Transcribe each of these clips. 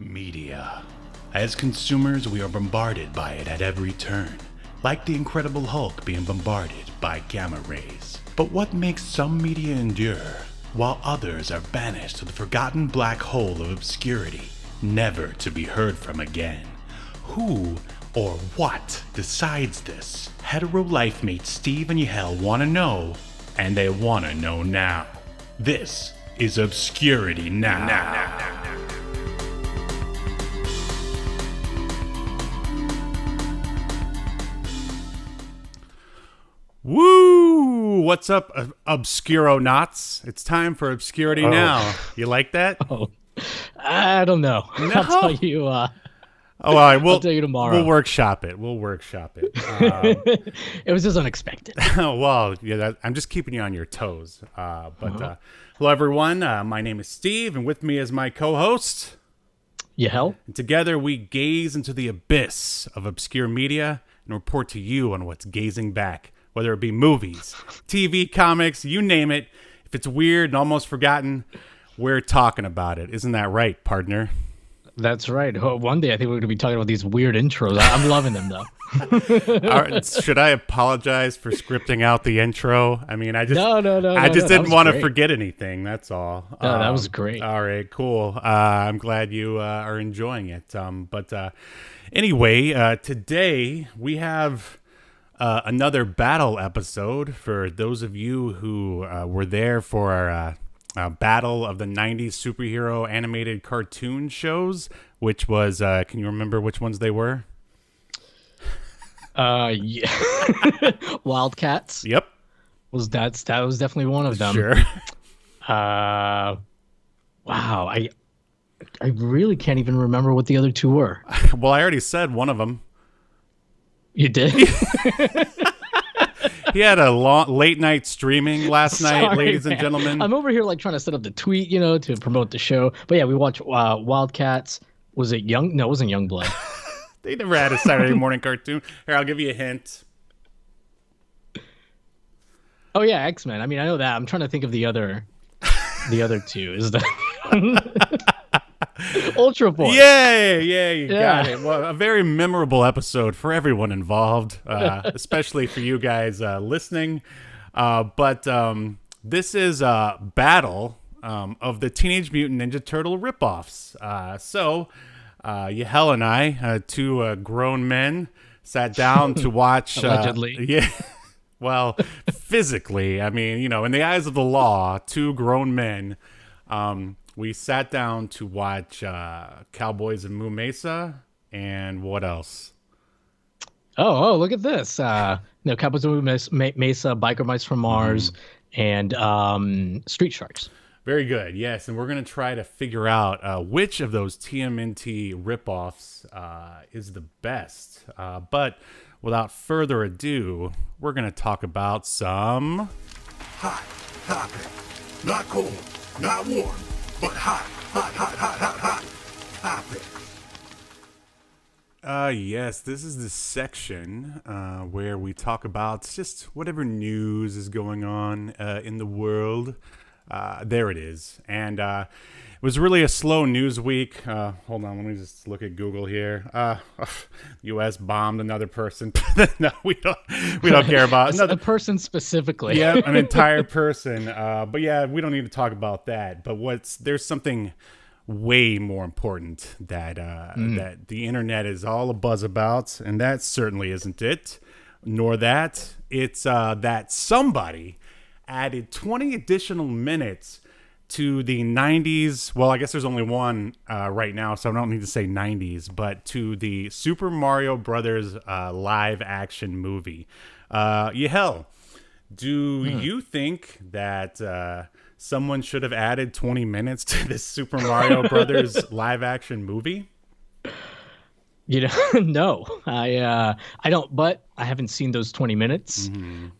Media. As consumers, we are bombarded by it at every turn, like the Incredible Hulk being bombarded by gamma rays. But what makes some media endure, while others are banished to the forgotten black hole of obscurity, never to be heard from again? Who or what decides this? Hetero life mates Steve and Yahel want to know, and they want to know now. This is Obscurity Now. Woo! What's up, Obscure-o-naughts? It's time for Obscurity Now. You like that? I don't know. No? I'll tell you. All right, I'll tell you tomorrow. We'll workshop it. It was just unexpected. Well, yeah, I'm just keeping you on your toes. Hello, everyone. My name is Steve, and with me is my co-host, Yahel. And together we gaze into the abyss of obscure media and report to you on what's gazing back. Whether it be movies, TV, comics, you name it. If it's weird and almost forgotten, we're talking about it. Isn't that right, partner? That's right. One day I think we're going to be talking about these weird intros. I'm loving them, though. All right, should I apologize for scripting out the intro? I mean, I just No, didn't want to forget anything. That's all. No, that was great. All right, cool. I'm glad you are enjoying it. Anyway, today we have another battle episode for those of you who were there for our battle of the 90s superhero animated cartoon shows, which was, can you remember which ones they were? Yeah. Wildcats. Yep. That was definitely one of them. Sure. Wow. I really can't even remember what the other two were. Well, I already said one of them. You did? He had a late night streaming last night, ladies and gentlemen. I'm over here like trying to set up the tweet, to promote the show. But yeah, we watched Wildcats. Was it Young? No, it wasn't Youngblood. They never had a Saturday morning cartoon. Here, I'll give you a hint. Oh yeah, X-Men. I mean, I know that. I'm trying to think of the other two. Is that Ultra Boy? Yeah, you got it. Well, a very memorable episode for everyone involved, especially for you guys listening. But this is a battle of the Teenage Mutant Ninja Turtle ripoffs. So Yahel and I, two grown men, sat down to watch. Allegedly. Yeah. Well, physically, I mean, in the eyes of the law, two grown men. We sat down to watch Cowboys and Moo Mesa, and what else? Oh, look at this. Cowboys and Moo Mesa, Biker Mice from Mars, and Street Sharks. Very good, yes. And we're going to try to figure out which of those TMNT ripoffs is the best. But without further ado, we're going to talk about some... Hot topic. Not cold, not warm. But hot topic. Yes, this is the section where we talk about just whatever news is going on in the world. There it is. And it was really a slow news week. Hold on, let me just look at Google here. U.S. bombed another person. No, we don't care about a person specifically. Yeah, an entire person. But yeah, we don't need to talk about that. But there's something way more important that that the internet is all a buzz about, and that certainly isn't it. Nor that it's that somebody added 20 additional minutes to the 90s. Well, I guess there's only one right now, so I don't need to say 90s, but to the Super Mario Brothers live action movie. Yahel, do you think that someone should have added 20 minutes to this Super Mario Brothers live action movie? No, I don't, but I haven't seen those 20 minutes.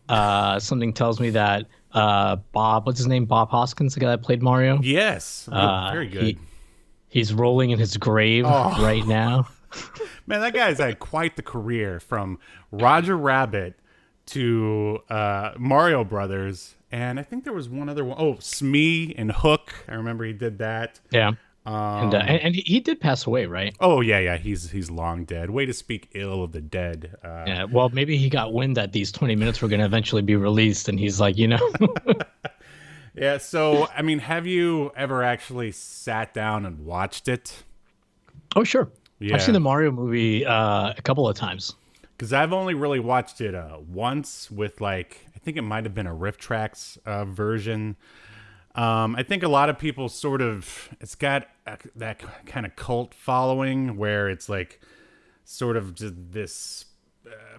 Something tells me that Bob, what's his name? Bob Hoskins, the guy that played Mario? Yes. Very good. He's rolling in his grave right now. Man, that guy's had quite the career, from Roger Rabbit to Mario Brothers. And I think there was one other one. Oh, Smee and Hook. I remember he did that. Yeah. And he did pass away, right? Oh yeah, he's long dead. Way to speak ill of the dead. Yeah. Well, maybe he got wind that these 20 minutes were going to eventually be released, and he's like, Yeah. So I mean, have you ever actually sat down and watched it? Oh, sure. Yeah. I've seen the Mario movie a couple of times. Because I've only really watched it once with I think it might have been a Riff Tracks version. I think a lot of people it's got that kind of cult following where it's sort of just this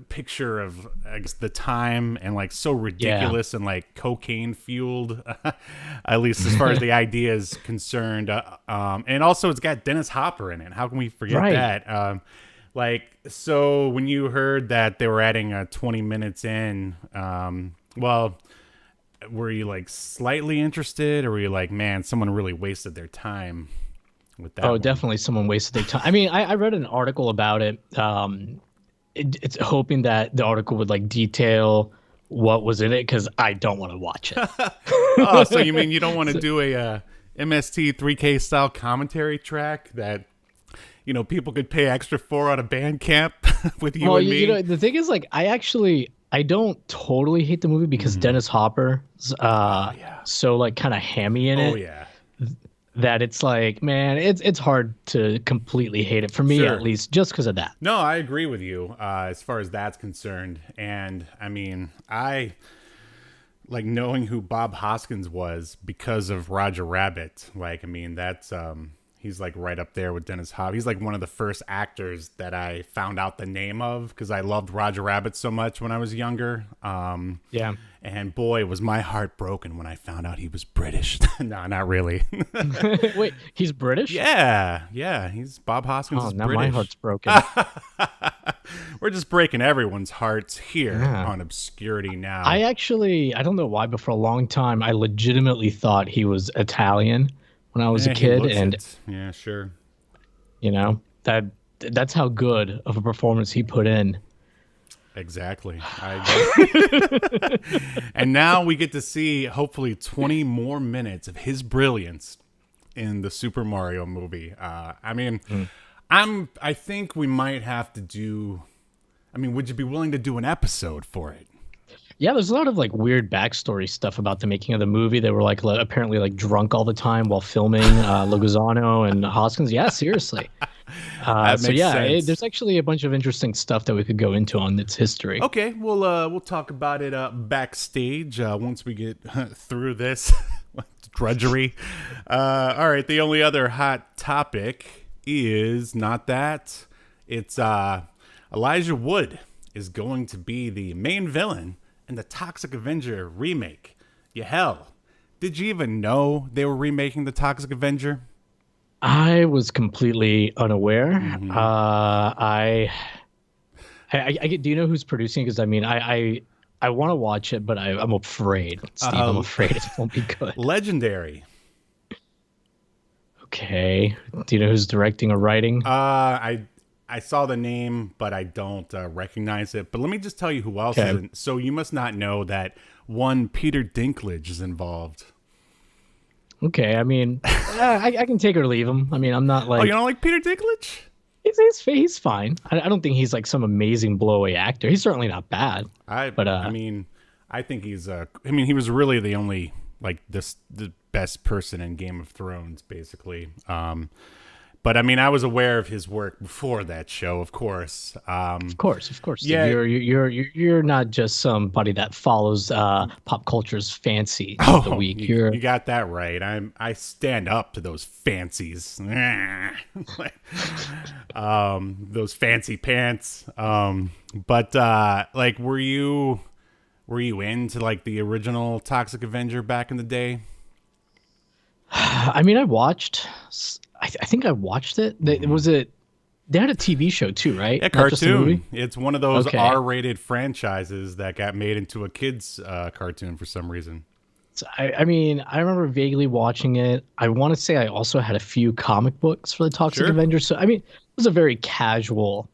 picture of I guess the time and so ridiculous and cocaine fueled, at least as far as the idea is concerned. And also it's got Dennis Hopper in it. How can we forget that? So when you heard that they were adding 20 minutes in, well, were you slightly interested, or were you man, someone really wasted their time with that? Oh, definitely someone wasted their time. I mean, I read an article about it. It's hoping that the article would detail what was in it, because I don't want to watch it. Oh, so you mean you don't want to do a MST 3K style commentary track that people could pay extra for on a Bandcamp with you and me? The thing is, I don't totally hate the movie because Dennis Hopper so kind of hammy in it. Oh yeah. That it's man, it's hard to completely hate it, for me at least, just because of that. No, I agree with you as far as that's concerned. And I mean, I knowing who Bob Hoskins was because of Roger Rabbit. I mean, that's he's right up there with Dennis Hopper. He's one of the first actors that I found out the name of because I loved Roger Rabbit so much when I was younger. Yeah. And boy, was my heart broken when I found out he was British. No, not really. Wait, he's British? Yeah. He's Bob Hoskins. Oh, is now British. my heart's broken. We're just breaking everyone's hearts here on Obscurity Now. I don't know why, but for a long time, I legitimately thought he was Italian when I was a kid, and yeah, sure. That's how good of a performance he put in. Exactly. I agree. And now we get to see hopefully 20 more minutes of his brilliance in the Super Mario movie. I mean, I think we might have to do. I mean, would you be willing to do an episode for it? Yeah, there's a lot of weird backstory stuff about the making of the movie. They were apparently drunk all the time while filming Logizano and Hoskins. Yeah, seriously. There's actually a bunch of interesting stuff that we could go into on its history. Okay, we'll talk about it backstage once we get through this drudgery. All right, the only other hot topic is not that. It's Elijah Wood is going to be the main villain in the Toxic Avenger remake. Yahel, did you even know they were remaking the Toxic Avenger? I was completely unaware. I do you know who's producing? Because I mean, I want to watch it, but I'm afraid, Steve. I'm afraid it won't be good. Legendary. Okay. Do you know who's directing or writing? I saw the name, but I don't recognize it. But let me just tell you who else is in. So you must not know that one Peter Dinklage is involved. Okay, I mean, I can take or leave him. I mean, I'm not Oh, you don't like Peter Dinklage? He's fine. I don't think he's some amazing blowaway actor. He's certainly not bad. I mean, I think he's I mean, he was really the only the best person in Game of Thrones, basically. But I mean, I was aware of his work before that show, of course. Of course. Yeah, you're not just somebody that follows pop culture's fancy of the week. You got that right. I stand up to those fancies, those fancy pants. But were you into the original Toxic Avenger back in the day? I mean, I watched. I think I watched it. They had a TV show too, right? A cartoon. It's one of those R-rated franchises that got made into a kid's cartoon for some reason. So, I mean, I remember vaguely watching it. I want to say I also had a few comic books for the Toxic Avenger. So, I mean, it was a very casual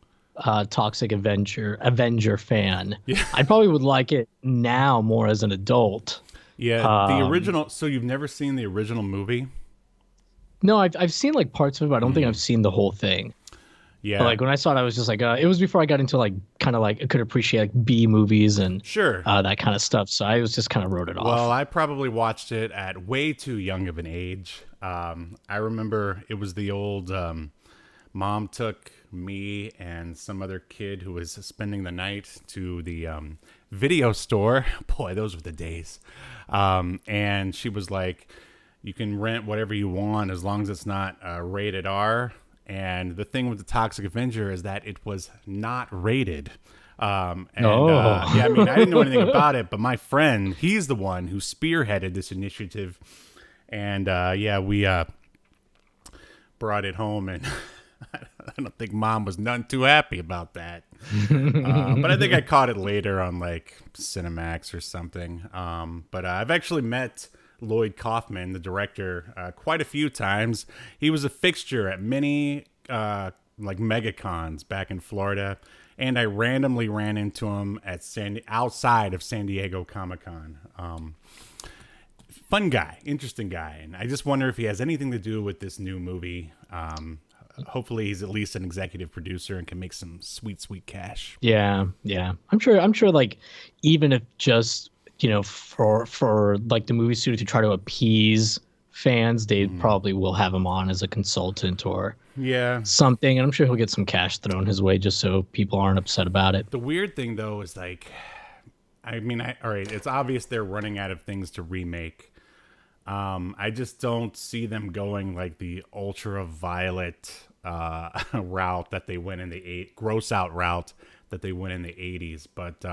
Toxic Avenger fan. Yeah. I probably would like it now more as an adult. Yeah, the original. So you've never seen the original movie? No, I've seen like parts of it, but I don't think I've seen the whole thing. Yeah. But like when I saw it, I was just like, it was before I got into like kind of like I could appreciate like B movies and Sure. that kind of stuff. So I was just kind of wrote it off. Well, I probably watched it at way too young of an age. I remember it was the old mom took me and some other kid who was spending the night to the video store. Boy, those were the days. And she was like, you can rent whatever you want as long as it's not rated R. And the thing with the Toxic Avenger is that it was not rated. Yeah, I mean, I didn't know anything about it, but my friend, he's the one who spearheaded this initiative. And yeah, we brought it home, and I don't think Mom was none too happy about that. But I think I caught it later on like Cinemax or something. But I've actually met Lloyd Kaufman, the director, quite a few times. He was a fixture at many like megacons back in Florida, and I randomly ran into him at outside of San Diego Comic-Con. Fun guy, interesting guy, and I just wonder if he has anything to do with this new movie. Hopefully, he's at least an executive producer and can make some sweet cash. Yeah. I'm sure. Like, even if just for like the movie studio to try to appease fans, they probably will have him on as a consultant or something, and I'm sure he'll get some cash thrown his way just so people aren't upset about it. The weird thing though is like, I mean, all right, it's obvious they're running out of things to remake. I just don't see them going like the ultraviolet route that they went in the gross out route that they went in the 80s, but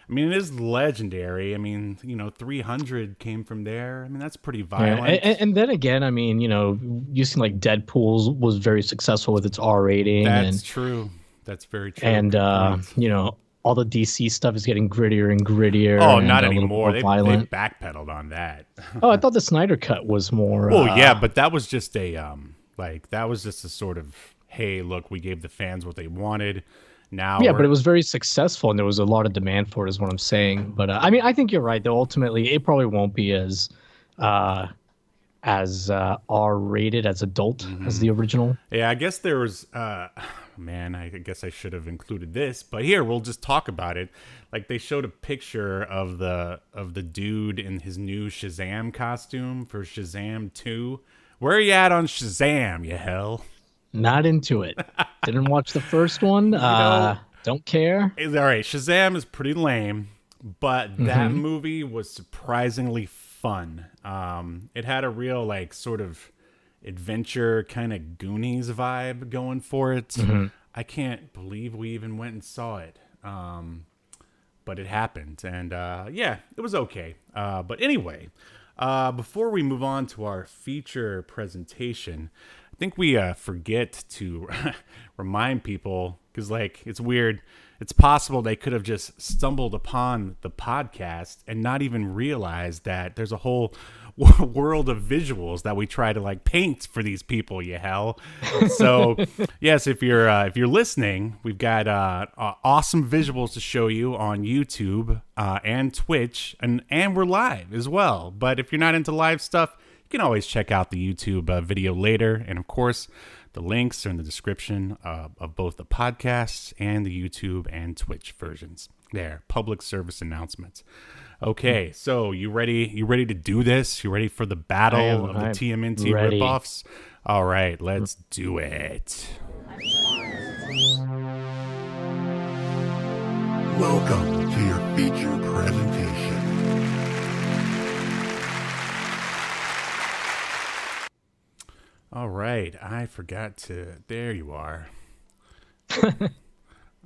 I mean, it is legendary. I mean, 300 came from there. I mean, that's pretty violent. Yeah, and then again, I mean, you seem like Deadpool was very successful with its R rating. That's true. That's very true. And, all the DC stuff is getting grittier and grittier. Oh, not anymore. They backpedaled on that. Oh, I thought the Snyder Cut was more. Well, yeah, but that was just a sort of, hey, look, we gave the fans what they wanted. Now, but it was very successful, and there was a lot of demand for it, is what I'm saying. But I mean, I think you're right. Though ultimately, it probably won't be as R-rated as adult as the original. Yeah, I guess there was. Man, I guess I should have included this, but here we'll just talk about it. Like they showed a picture of the dude in his new Shazam costume for Shazam 2. Where are you at on Shazam, Yahel? Not into it. Didn't watch the first one. Don't care. All right, Shazam is pretty lame, but that movie was surprisingly fun. It had a real like sort of adventure kind of Goonies vibe going for it. I can't believe we even went and saw it. But it happened, and yeah, it was okay. But anyway, before we move on to our feature presentation, I think we forget to remind people, because like it's weird. It's possible they could have just stumbled upon the podcast and not even realized that there's a whole world of visuals that we try to like paint for these people, Yahel. So yes, if you're listening, we've got awesome visuals to show you on YouTube and Twitch, and we're live as well. But if you're not into live stuff, you can always check out the YouTube video later, and of course the links are in the description of both the podcasts and the YouTube and Twitch versions. There, public service announcements. Okay, so you ready? You ready to do this? You ready for the battle of the TMNT ripoffs? All right, let's do it. Welcome to your feature presentation. All right, I forgot to. There you are.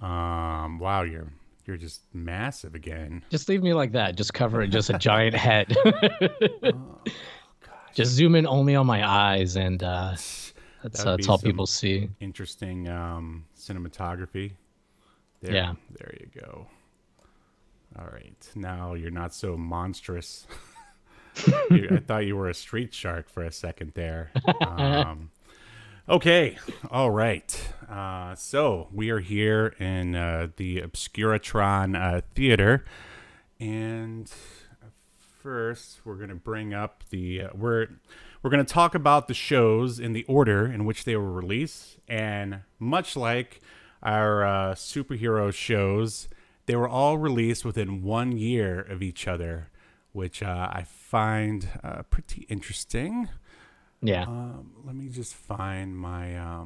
Wow, you're just massive again. Just leave me like that. Just cover it. Just a giant head. Just zoom in only on my eyes, and that's all people see. Interesting cinematography. There you go. All right, now you're not so monstrous. I thought you were a street shark for a second there. Okay, all right. So we are here in the Obscuratron Theater, and first we're gonna bring up the we're We're going to talk about the shows in the order in which they were released. And much like our superhero shows, they were all released within 1 year of each other, which I find pretty interesting. Yeah. Let me just find my...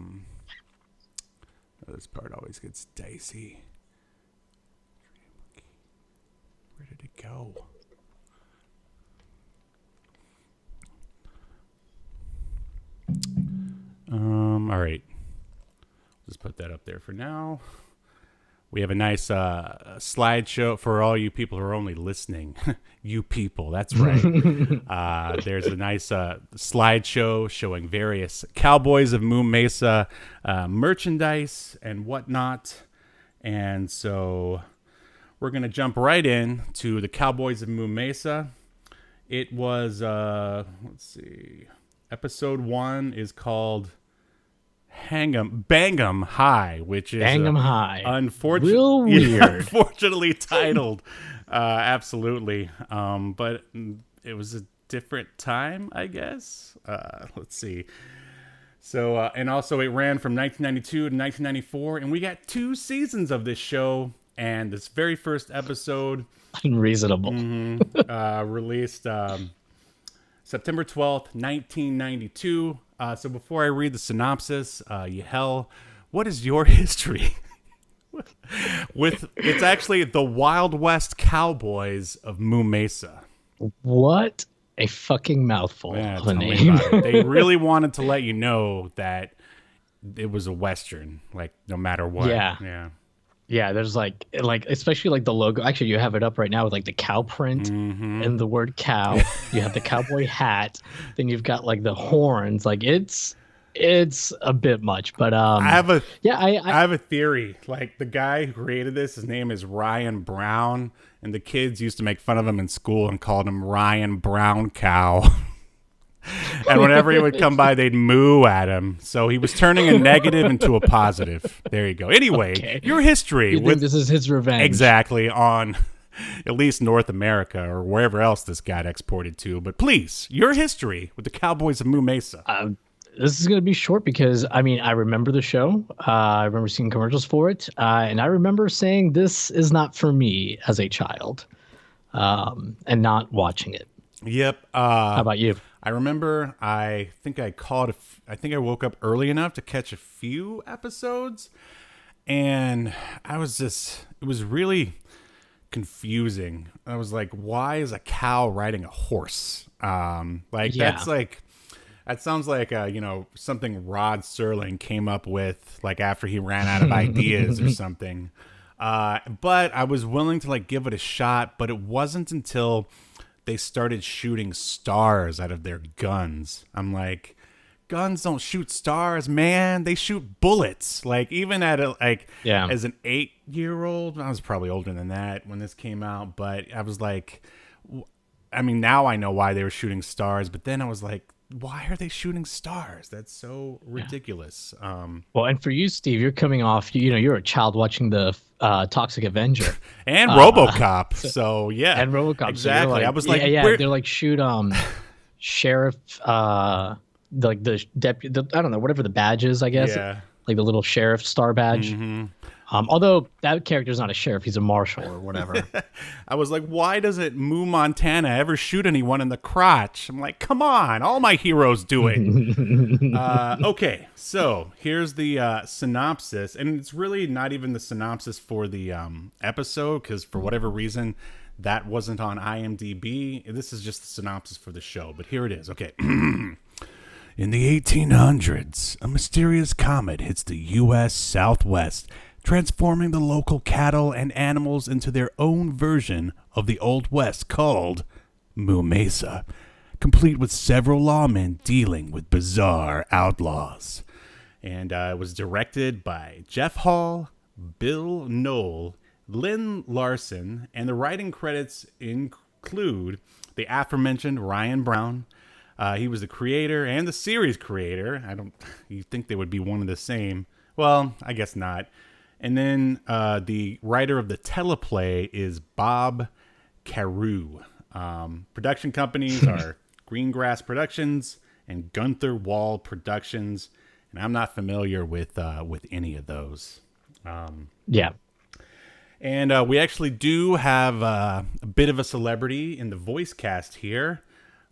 this part always gets dicey. Where did it go? All right. Just put that up there for now. We have a nice slideshow for all you people who are only listening. You people, that's right. There's a nice slideshow showing various Cowboys of Moo Mesa merchandise and whatnot. And so we're going to jump right in to the Cowboys of Moo Mesa. It was, let's see, episode 1 is called Bang'em High, which is Bang'em High. Real weird. Unfortunately titled. Absolutely. But it was a different time, I guess. Let's see. So, and also it ran from 1992 to 1994, and we got 2 seasons of this show. And this very first episode, unreasonable, released September 12th, 1992. So before I read the synopsis, Yahel, what is your history with? It's actually the Wild West Cowboys of Moo Mesa. What a fucking mouthful of a name! They really wanted to let you know that it was a Western, like no matter what. Yeah, there's like especially like the logo. Actually, you have it up right now with like the cow print and the word cow. You have the cowboy hat. Then you've got like the horns. Like it's a bit much, but I have a theory. Like the guy who created this, his name is Ryan Brown, and the kids used to make fun of him in school and called him Ryan Brown Cow. And whenever he would come by, they'd moo at him. So he was turning a negative into a positive. There you go. Anyway, your history. This is his revenge. Exactly, on at least North America or wherever else this got exported to. But please, your history with the Cowboys of Moo Mesa. This is going to be short because, I mean, I remember the show. I remember seeing commercials for it. And I remember saying this is not for me as a child and not watching it. Yep. How about you? I remember I think I woke up early enough to catch a few episodes, and it was really confusing. I was like, why is a cow riding a horse? That sounds like something Rod Serling came up with like after he ran out of ideas or something. But I was willing to like give it a shot, but it wasn't until they started shooting stars out of their guns. I'm like, guns don't shoot stars, man. They shoot bullets. Like even as an 8-year-old, I was probably older than that when this came out, but I was like, I mean, now I know why they were shooting stars, but then I was like, why are they shooting stars? That's so ridiculous. Well, and for you, Steve, you're coming off, you're a child watching the Toxic Avenger and RoboCop. So yeah, and RoboCop. Exactly. So I was like, they're like shoot sheriff, like the deputy. I don't know, whatever the badge is, I guess. Yeah. Like the little sheriff star badge. Although that character's not a sheriff, he's a marshal or whatever. I was like, why doesn't Moo Montana ever shoot anyone in the crotch? I'm like, come on, all my heroes do it. Okay, so here's the synopsis. And it's really not even the synopsis for the episode, because for whatever reason, that wasn't on IMDb. This is just the synopsis for the show, but here it is. Okay. In the 1800s, a mysterious comet hits the U.S. Southwest, transforming the local cattle and animals into their own version of the Old West called Moo Mesa, complete with several lawmen dealing with bizarre outlaws. And it was directed by Jeff Hall, Bill Knoll, Lynn Larson, and the writing credits include the aforementioned Ryan Brown. He was the creator and the series creator. You'd think they would be one and the same. Well, I guess not. And then the writer of the teleplay is Bob Carew. Production companies are Greengrass Productions and Gunther Wall Productions. And I'm not familiar with any of those. Yeah. And we actually do have a bit of a celebrity in the voice cast here.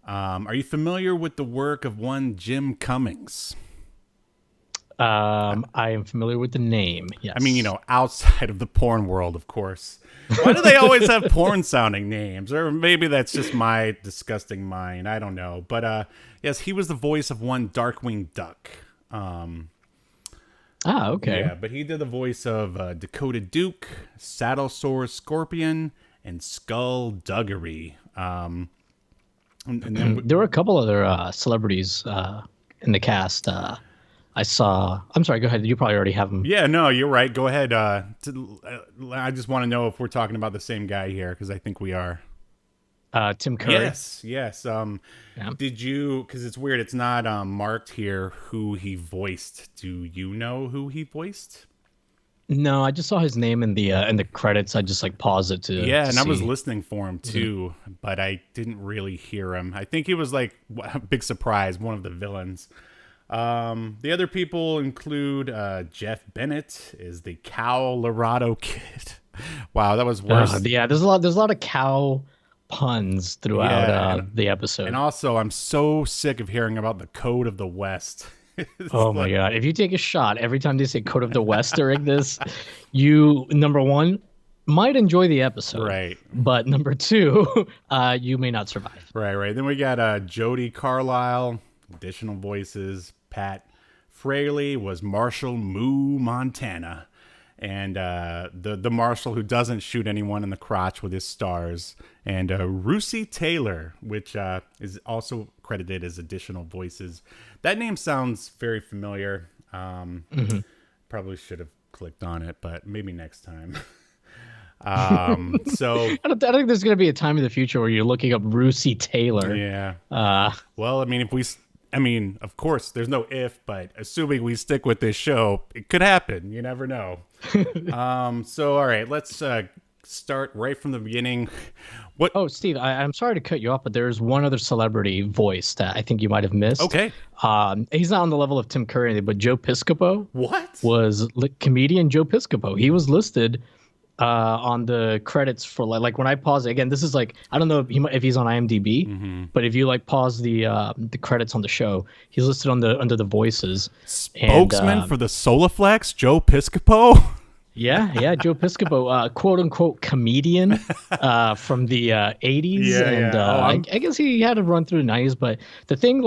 Are you familiar with the work of one Jim Cummings? I am familiar with the name. Yes. I mean, outside of the porn world, of course. Why do they always have porn-sounding names? Or maybe that's just my disgusting mind. I don't know. But yes, he was the voice of one Darkwing Duck. Okay. Yeah, but he did the voice of Dakota Duke, Saddlesaur Scorpion, and Skullduggery. And then there were a couple other celebrities in the cast. I saw. I'm sorry. Go ahead. You probably already have them. Yeah, no, you're right. Go ahead. I just want to know if we're talking about the same guy here because I think we are. Tim Curry. Yes. Did you? Because it's weird. It's not marked here who he voiced. Do you know who he voiced? No, I just saw his name in the credits. I just paused it to. Yeah, and see. I was listening for him too, but I didn't really hear him. I think he was a big surprise, one of the villains. The other people include Jeff Bennett is the Colorado Kid. Wow, that was worse. Yeah, there's a lot of cow puns throughout the episode. And also, I'm so sick of hearing about the Code of the West. My God. If you take a shot every time they say Code of the West during this, you, number one, might enjoy the episode. Right. But number two, you may not survive. Right. Then we got Jody Carlisle, additional voices. Pat Fraley was Marshall Moo Montana. And the marshal who doesn't shoot anyone in the crotch with his stars. And Russi Taylor, which is also credited as additional voices. That name sounds very familiar. Probably should have clicked on it, but maybe next time. So I don't think there's going to be a time in the future where you're looking up Russi Taylor. Yeah. Well, I mean, of course, there's no if, but assuming we stick with this show, it could happen. You never know. So, all right, let's start right from the beginning. Oh, Steve, I'm sorry to cut you off, but there's one other celebrity voice that I think you might have missed. Okay. He's not on the level of Tim Curry, but Joe Piscopo. What? Was comedian Joe Piscopo. He was listed on the credits for like when I pause it again. This is I don't know if he's on IMDb, but if you pause the credits on the show, he's listed under the voices. Spokesman for the Solaflex, Joe Piscopo. Yeah, Joe Piscopo, quote unquote comedian from the 80s, I guess he had to run through the 90s. But the thing,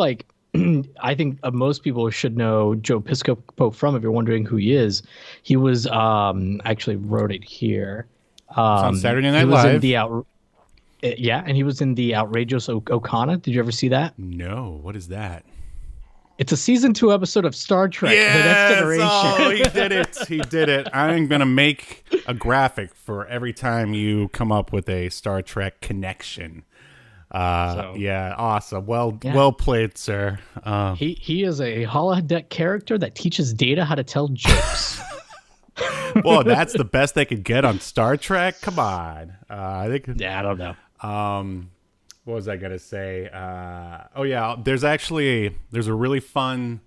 I think most people should know Joe Piscopo from, if you're wondering who he is. He was actually wrote it here. On Saturday Night Live. And he was in the Outrageous O'Connor. Did you ever see that? No, what is that? It's a season 2 episode of Star Trek: The Next Generation. Oh, he did it. I'm gonna make a graphic for every time you come up with a Star Trek connection. Yeah, awesome. Well played, sir. He is a holodeck character that teaches Data how to tell jokes. Well, that's the best they could get on Star Trek. Come on. I don't know. What was I gonna say? There's a really fun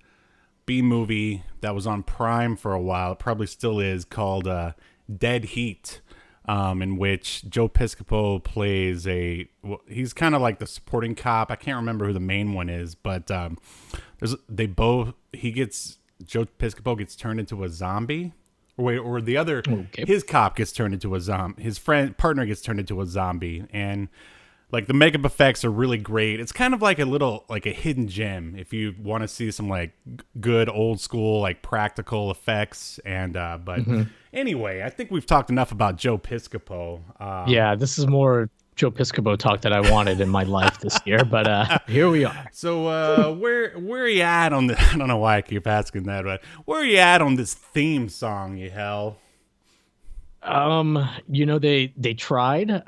B movie that was on Prime for a while. It probably still is, called Dead Heat. In which Joe Piscopo plays he's kind of like the supporting cop. I can't remember who the main one is, but Joe Piscopo gets turned into a zombie, or the other, his cop gets turned into a zombie. His partner gets turned into a zombie, and the makeup effects are really great. It's kind of like a hidden gem if you want to see some good old school practical effects. And anyway, I think we've talked enough about Joe Piscopo. Yeah, this is more Joe Piscopo talk that I wanted in my life this year, but here we are. So where are you at on the? I don't know why I keep asking that, but where are you at on this theme song, Yahel? They tried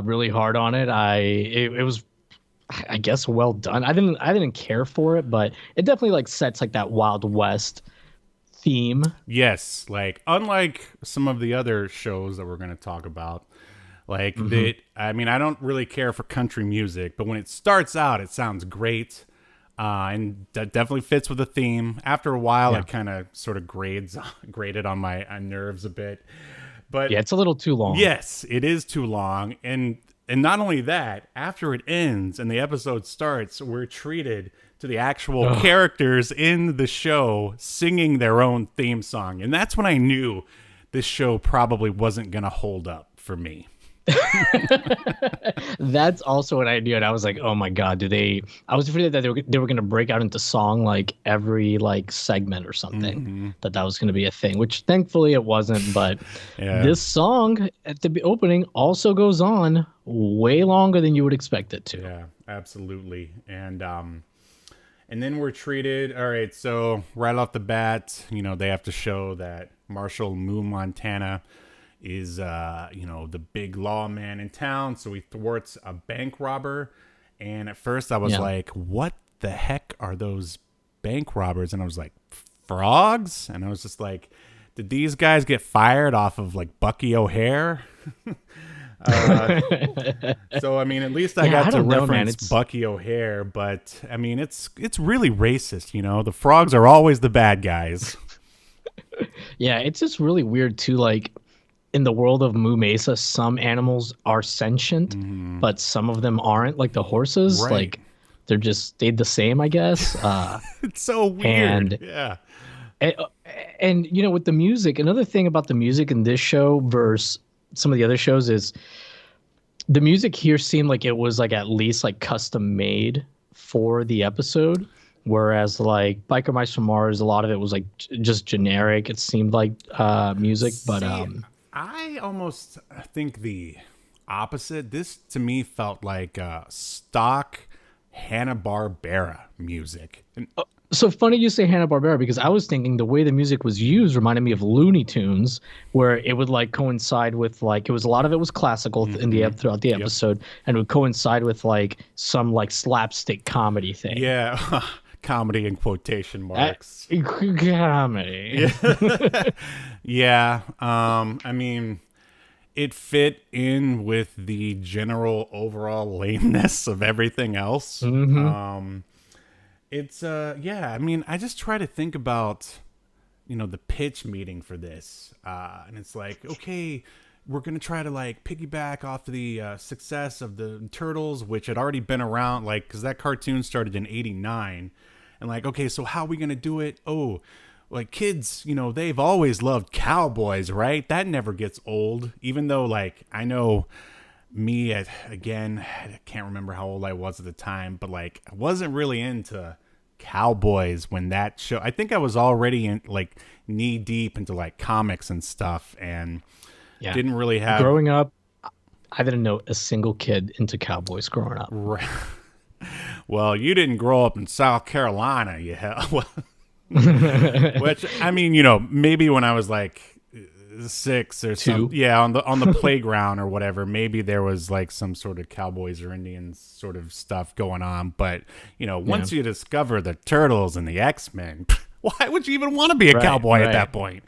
really hard on it. It was, I guess, well done. I didn't care for it, but it definitely sets that Wild West theme. Yes, unlike some of the other shows that we're going to talk about, I don't really care for country music, but when it starts out, it sounds great. And that definitely fits with the theme. After a while, Yeah. it kind of sort of grated on my nerves a bit. But Yeah, it's a little too long. yes, it is too long. And not only that, after it ends and the episode starts, we're treated to the actual characters in the show singing their own theme song. And that's when I knew this show probably wasn't going to hold up for me. That's also what I knew, and I was like, "Oh my god, I was afraid that they were gonna break out into song like every like segment or something. That was gonna be a thing, which thankfully it wasn't. But this song at the opening also goes on way longer than you would expect it to. Yeah, absolutely. And then we're treated. All right, so right off the bat, they have to show that Marshal Moo Montana is the big lawman in town, so he thwarts a bank robber. And at first I was like, what the heck are those bank robbers? And I was like, frogs? And I was just like, did these guys get fired off of like Bucky O'Hare? So I mean, at least I got to reference Bucky O'Hare, but I mean, it's really racist. The frogs are always the bad guys. Yeah, it's just really weird too, like in the world of Moo Mesa, some animals are sentient, but some of them aren't, like the horses. Right. Like they're just stayed the same, I guess. It's so weird. And with the music, another thing about the music in this show versus some of the other shows is the music here seemed like it was like at least like custom made for the episode. Whereas like Biker Mice from Mars, a lot of it was like just generic. It seemed like music, but I almost think the opposite. This to me felt like stock Hanna-Barbera music. So funny you say Hanna-Barbera, because I was thinking the way the music was used reminded me of Looney Tunes, where it would like coincide with like a lot of it was classical throughout the episode, and it would coincide with like some like slapstick comedy thing. Yeah. Comedy in quotation marks. Comedy. Yeah. I mean, it fit in with the general overall lameness of everything else. It's I mean, I just try to think about the pitch meeting for this, and it's like, okay, we're gonna try to like piggyback off of the success of the Turtles, which had already been around, like, because that cartoon started in '89. And like, okay, so how are we going to do it? Oh, like kids, they've always loved Cowboys, right? That never gets old. Even though, like, I know me, again, I can't remember how old I was at the time, but like, I wasn't really into Cowboys when that show, I think I was already in like knee deep into like comics and stuff, and didn't really have. Growing up, I didn't know a single kid into Cowboys growing up. Right. Well, you didn't grow up in South Carolina, which I mean, maybe when I was like 6 or something, on the playground or whatever, maybe there was like some sort of Cowboys or Indians sort of stuff going on. But once you discover the Turtles and the X-Men, why would you even want to be a cowboy at that point?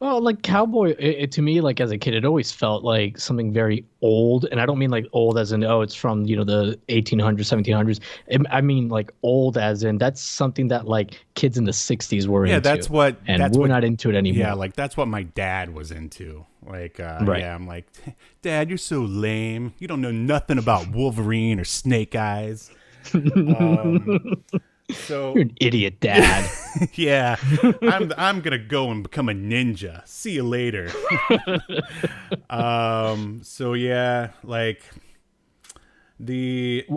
Well, like Cowboy, it to me, like as a kid, it always felt like something very old. And I don't mean like old as in, it's from, the 1800s, 1700s. I mean like old as in that's something that like kids in the 60s were into. Yeah, we're not into it anymore. Yeah, like that's what my dad was into. Like, yeah, I'm like, Dad, you're so lame. You don't know nothing about Wolverine or Snake Eyes. So you're an idiot, Dad. Yeah, I'm gonna go and become a ninja. See you later. So yeah, like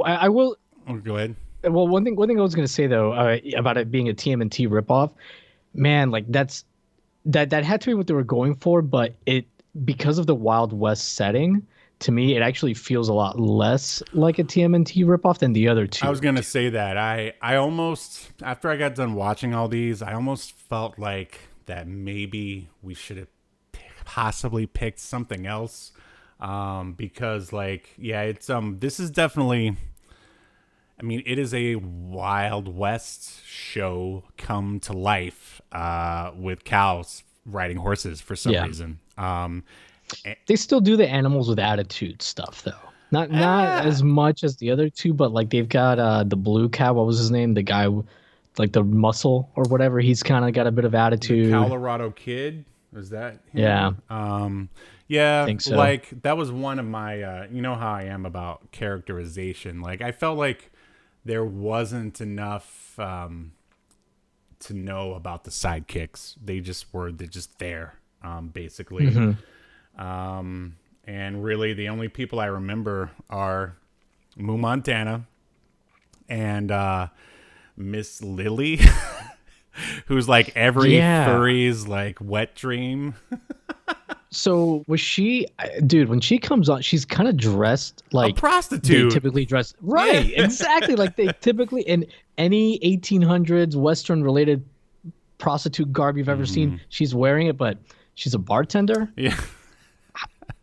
I will. Oh, go ahead. Well, one thing I was gonna say though about it being a TMNT ripoff, man, like that had to be what they were going for, but because of the Wild West setting. To me, it actually feels a lot less like a TMNT ripoff than the other two. I was going to say that. I almost, after I got done watching all these, I almost felt like that maybe we should have possibly picked something else. Because, like, yeah, it's this is definitely, I mean, it is a Wild West show come to life with cows riding horses for some reason. They still do the animals with attitude stuff, though. Not as much as the other two, but like they've got the blue cow. What was his name? The guy, like the muscle or whatever. He's kind of got a bit of The attitude. Colorado Kid, is that Yeah, him? Yeah, think so. like that was one of my. You know how I am about characterization. Like I felt like there wasn't enough to know about the sidekicks. They're just there, basically. And really, the only people I remember are Moo Montana and Miss Lily, who's like every furry's like wet dream. So was she, dude? When she comes on, she's kind of dressed like A prostitute. They typically dress, right? Yeah. Exactly, like they typically in any 1800s Western related prostitute garb you've ever seen. She's wearing it, but she's a bartender. Yeah.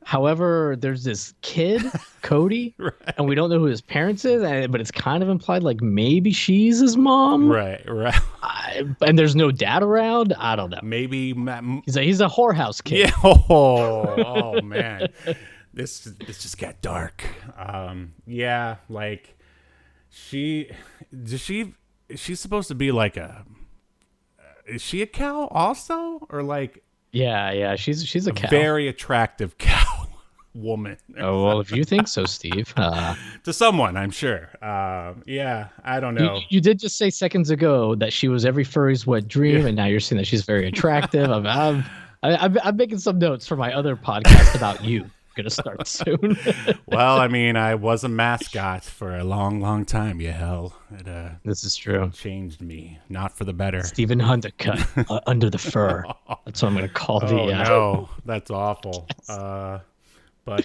However, there's this kid, Cody, Right. and we don't know who his parents is, but it's kind of implied like maybe she's his mom. Right. And there's no dad around. I don't know. Maybe He's a whorehouse kid. yeah. Oh man, this just got dark. Yeah, like she's supposed to be like is she a cow also, or like Yeah. She's a cow. very attractive cow woman? Oh well, if you think so, Steve. To someone, I'm sure. Yeah, I don't know. You did just say seconds ago that she was every furry's wet dream, and now you're saying that she's very attractive. I'm making some notes for my other podcast about you. Gonna start soon. Well, I mean, I was a mascot for a long time, Yahel. This is true. Changed me, not for the better. Stephen Honeycutt, under the fur. That's what I'm gonna call the. No, that's awful. But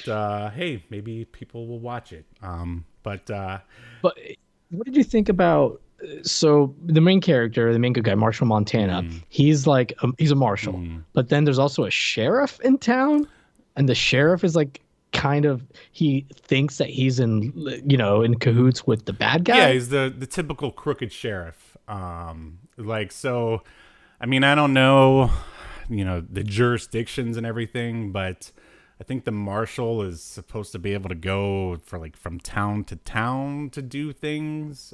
hey, maybe people will watch it. But what did you think about? So the main character, the main good guy, Marshall Montana, he's like he's a marshal, but then there's also a sheriff in town, and the sheriff is like kind of he thinks that he's in cahoots with the bad guy. yeah, he's the typical crooked sheriff. Like so, I mean, I don't know, the jurisdictions and everything, but I think the marshal is supposed to be able to go for like from town to town to do things.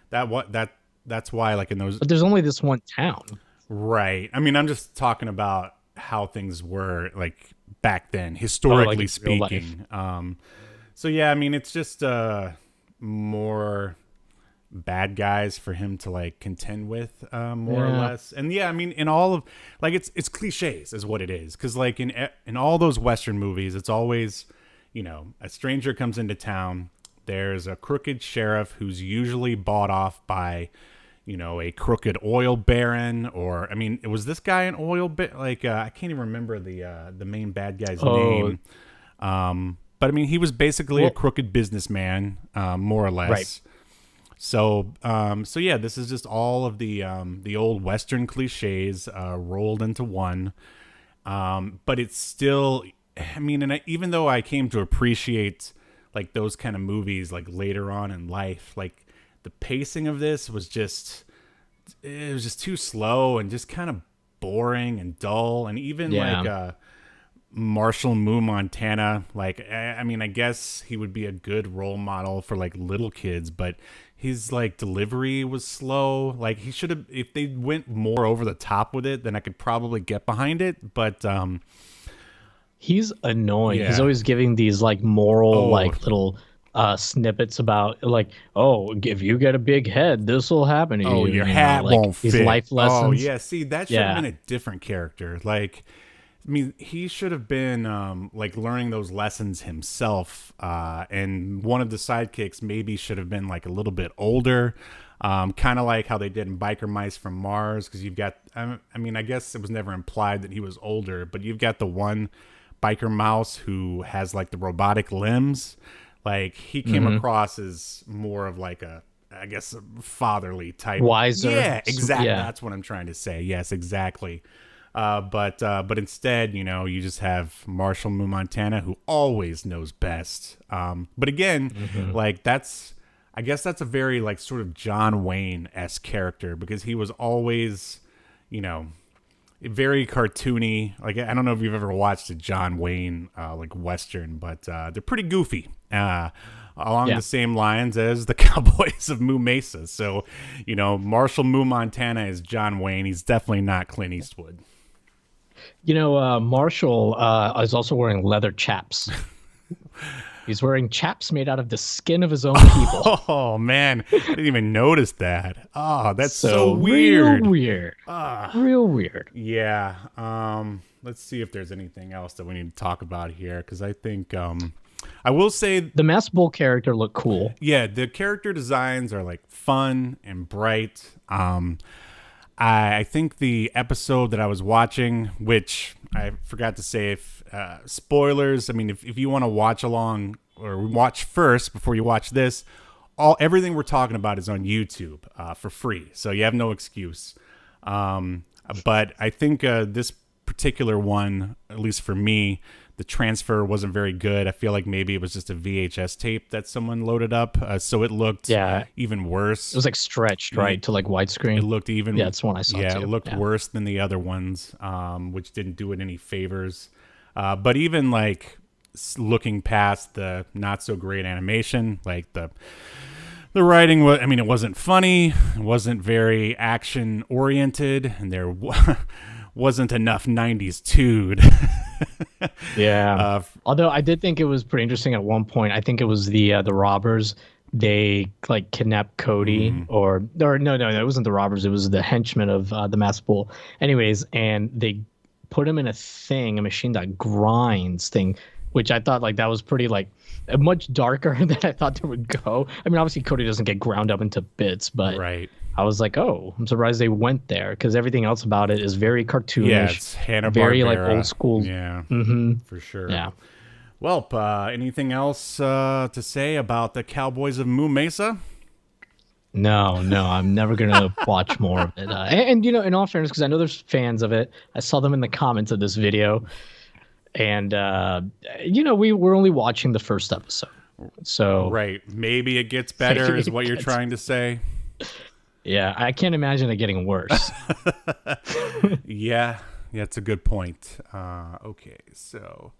That's why like in those. But there's only this one town. Right. I mean, I'm just talking about how things were like back then, historically like speaking. So yeah, I mean, it's just more bad guys for him to like contend with, more or less. And yeah, I mean, in all of like it's cliches is what it is, because like in all those Western movies, it's always a stranger comes into town. There's a crooked sheriff who's usually bought off by a crooked oil baron, or I mean, was this guy an oil like I can't even remember the main bad guy's name. But I mean, he was basically a crooked businessman, more or less. Right. So yeah, this is just all of the old Western cliches rolled into one. But it's still, I mean, and even though I came to appreciate like those kind of movies like later on in life, like the pacing of this was just too slow and just kind of boring and dull. And even like Marshall Moo Montana, like I mean, I guess he would be a good role model for like little kids, but his like delivery was slow. Like he should have, if they went more over the top with it, then I could probably get behind it. But he's annoying. Yeah. He's always giving these like moral like little snippets about like, oh, if you get a big head, this will happen to you. Oh, your hat like, won't fit. These life lessons. Oh yeah, see, that should have been a different character. Like, I mean, he should have been like learning those lessons himself. And one of the sidekicks maybe should have been like a little bit older, kind of like how they did in Biker Mice from Mars. Because you've got, I mean, I guess it was never implied that he was older, but you've got the one biker mouse who has like the robotic limbs. Like he came across as more of like I guess a fatherly type, wiser. Yeah, exactly. Yeah. That's what I'm trying to say. Yes, exactly. But instead, you just have Marshall Moo Montana, who always knows best. But again, like I guess that's a very like sort of John Wayne-esque character, because he was always, very cartoony. Like, I don't know if you've ever watched a John Wayne like Western, but they're pretty goofy. Along the same lines as the Cowboys of Moo Mesa. So, Marshall Moo Montana is John Wayne. He's definitely not Clint Eastwood. Marshall is also wearing leather chaps. He's wearing chaps made out of the skin of his own people. Oh, man. I didn't even notice that. Oh, that's so weird. Real weird. Real weird. Yeah. Let's see if there's anything else that we need to talk about here, because I think I will say the Mass Bull character looked cool. Yeah, the character designs are like fun and bright. I think the episode that I was watching, which I forgot to say, if spoilers, I mean, if you want to watch along or watch first before you watch this, everything we're talking about is on YouTube for free, so you have no excuse. But I think this particular one, at least for me, the transfer wasn't very good. I feel like maybe it was just a VHS tape that someone loaded up, so it looked even worse. It was like stretched, right, to like widescreen. It looked even... Yeah, it's one I saw, too. It looked worse than the other ones, which didn't do it any favors. But even like looking past the not-so-great animation, like the writing was... I mean, it wasn't funny. It wasn't very action-oriented, and there wasn't enough 90s tude. Yeah. Although I did think it was pretty interesting at one point. I think it was the robbers. They like kidnapped Cody, or no, it wasn't the robbers. It was the henchmen of the Mass Bull. Anyways, and they put him in a machine that grinds thing, which I thought like that was pretty like much darker than I thought they would go. I mean, obviously Cody doesn't get ground up into bits, but right. I was like, oh, I'm surprised they went there, because everything else about it is very cartoonish. Yeah, it's Hanna-Barbera. Very like old school. Yeah, for sure. Yeah. Well, anything else to say about the Cowboys of Moo Mesa? No, I'm never gonna watch more of it. And in all fairness, because I know there's fans of it, I saw them in the comments of this video, and we're only watching the first episode, so right. Maybe it gets better, is what you're trying to say. Yeah, I can't imagine it getting worse. Yeah, it's a good point. Okay, so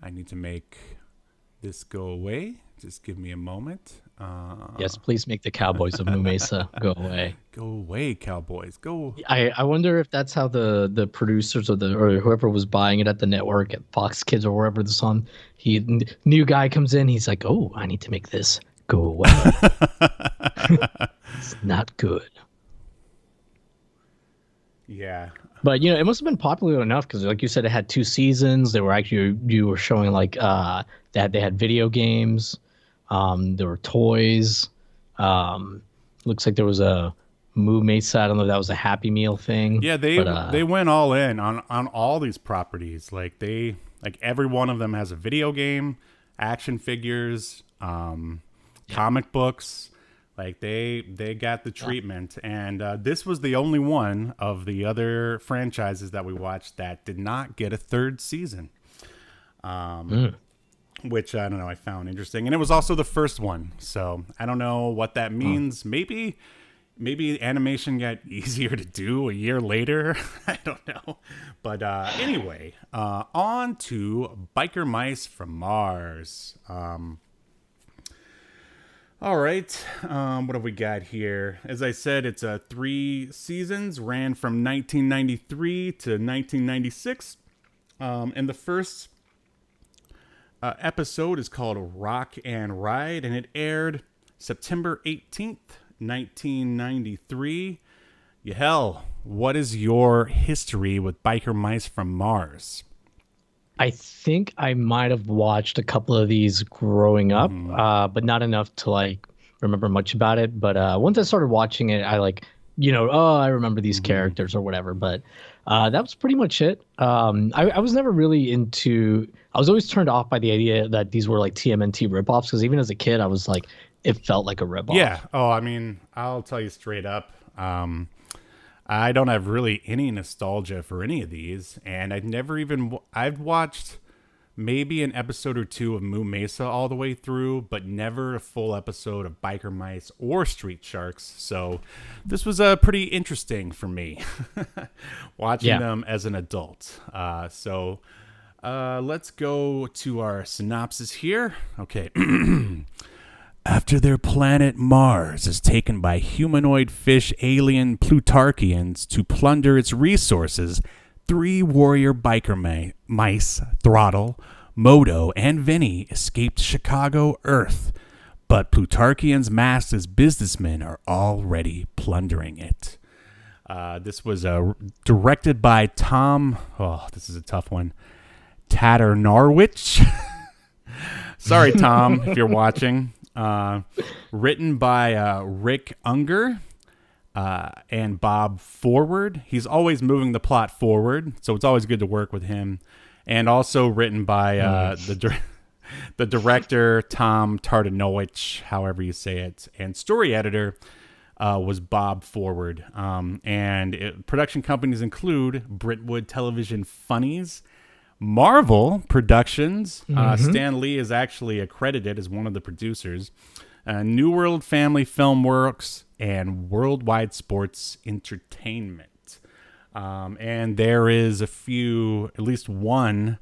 I need to make this go away. Just give me a moment. Yes, please make the Cowboys of Moo Mesa go away. Go away, Cowboys. Go. I wonder if that's how the producers or whoever was buying it at the network at Fox Kids or wherever this on, new guy comes in. He's like, oh, I need to make this go away. It's not good. Yeah. But it must have been popular enough, because like you said, it had 2 seasons. They were actually, you were showing like that they had video games. There were toys. Looks like there was a Moo Mesa. I don't know if that was a Happy Meal thing. Yeah, they went all in on all these properties. Like every one of them has a video game, action figures, comic books. Like they got the treatment, and this was the only one of the other franchises that we watched that did not get a 3rd season, which I don't know, I found interesting, and it was also the first one, so I don't know what that means. Maybe animation got easier to do a year later. I don't know, but anyway, on to Biker Mice from Mars. All right, what have we got here? As I said, it's 3 seasons, ran from 1993 to 1996. And the first episode is called Rock and Ride, and it aired September 18th, 1993. Yahel, what is your history with Biker Mice from Mars? I think I might have watched a couple of these growing up, but not enough to like remember much about it. But once I started watching it, I I remember these characters or whatever. But that was pretty much it. I was never really into. I was always turned off by the idea that these were like TMNT ripoffs, because even as a kid, I was like, it felt like a ripoff. Yeah. Oh, I mean, I'll tell you straight up. I don't have really any nostalgia for any of these, and I've watched maybe an episode or two of Moo Mesa all the way through, but never a full episode of Biker Mice or Street Sharks. So this was pretty interesting for me watching them as an adult. So let's go to our synopsis here. Okay. After their planet Mars is taken by humanoid fish alien Plutarchians to plunder its resources, 3 warrior biker mice, Throttle, Modo, and Vinny, escaped Chicago, Earth. But Plutarchians masked as businessmen are already plundering it. This was directed by Tom, this is a tough one, Taternarwich. Sorry, Tom, if you're watching. Written by Rick Unger and Bob Forward. He's always moving the plot forward, so it's always good to work with him. And also written by the director, Tom Tartanowicz, however you say it. And story editor was Bob Forward. Production companies include Brentwood Television Funnies, Marvel Productions. Stan Lee is actually accredited as one of the producers. New World Family Filmworks and Worldwide Sports Entertainment. And there is at least one,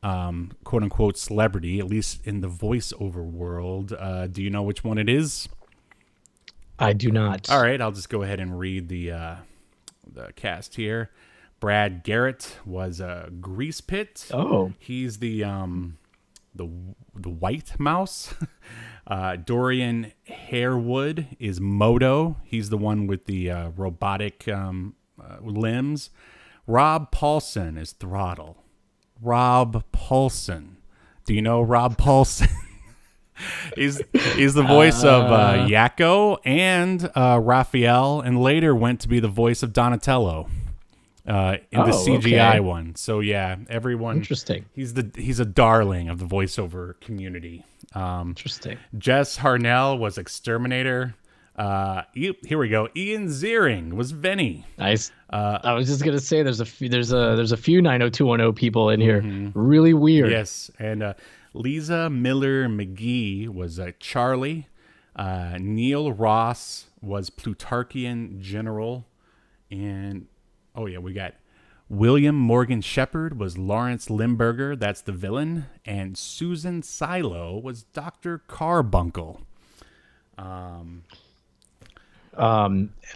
quote unquote, celebrity, at least in the voiceover world. Do you know which one it is? I do not. All right, I'll just go ahead and read the cast here. Brad Garrett was Grease Pit. Oh, he's the white mouse. Dorian Harewood is Modo. He's the one with the robotic limbs. Rob Paulson is Throttle. Rob Paulson. Do you know Rob Paulson? He's the voice of Yakko and Raphael, and later went to be the voice of Donatello. In the CGI one. So yeah, everyone. Interesting. He's a darling of the voiceover community. Interesting. Jess Harnell was Exterminator. Here we go. Ian Ziering was Vinny. Nice. I was just gonna say there's a few 90210 people in here. Really weird. Yes, and Lisa Miller McGee was Charlie. Neil Ross was Plutarchian General, and we got William Morgan Shepard was Lawrence Limburger. That's the villain. And Susan Silo was Dr. Carbuncle. It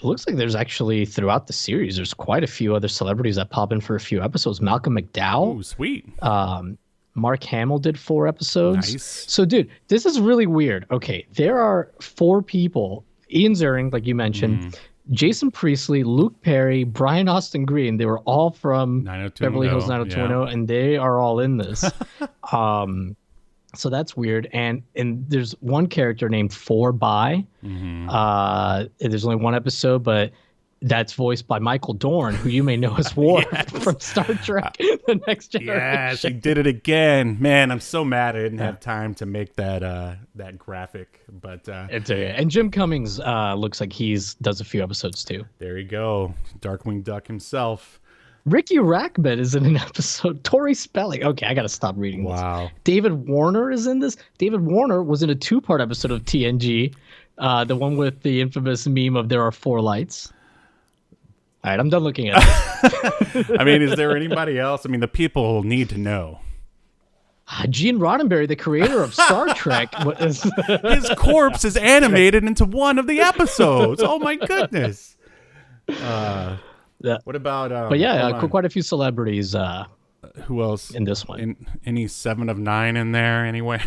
looks like there's actually, throughout the series, there's quite a few other celebrities that pop in for a few episodes. Malcolm McDowell. Oh, sweet. Mark Hamill did 4 episodes. Nice. So, dude, this is really weird. Okay, there are 4 people. Ian Ziering, like you mentioned. Jason Priestley, Luke Perry, Brian Austin Green. They were all from Beverly Hills 90210, and they are all in this. So that's weird. And there's one character named 4By. There's only 1 episode, but that's voiced by Michael Dorn, who you may know as Worf from Star Trek: The Next Generation. Yes, he did it again. Man, I'm so mad I didn't have time to make that graphic. But it's okay. And Jim Cummings looks like does a few episodes too. There you go, Darkwing Duck himself. Ricky Rackman is in an episode. Tori Spelling. Okay, I got to stop reading this. Wow. David Warner is in this. David Warner was in a 2-part episode of TNG, the one with the infamous meme of "There are 4 lights." All right, I'm done looking at this. I mean, is there anybody else? I mean, the people need to know. Gene Roddenberry, the creator of Star Trek, his corpse is animated into one of the episodes. Oh my goodness. What about? But yeah, quite a few celebrities. Who else in this one? Any 7 of 9 in there anyway?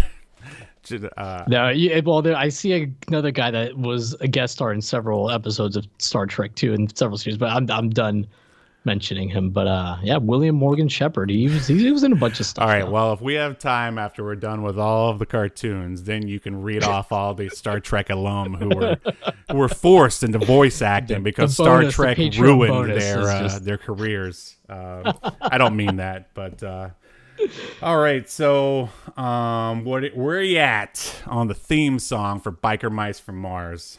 I see another guy that was a guest star in several episodes of Star Trek too, in several series. But I'm done mentioning him. But William Morgan Shepard. He was in a bunch of stuff. All right. Well, if we have time after we're done with all of the cartoons, then you can read off all the Star Trek alum who were forced into voice acting because Star Trek ruined their careers. I don't mean that, but. All right, so where are you at on the theme song for Biker Mice from Mars?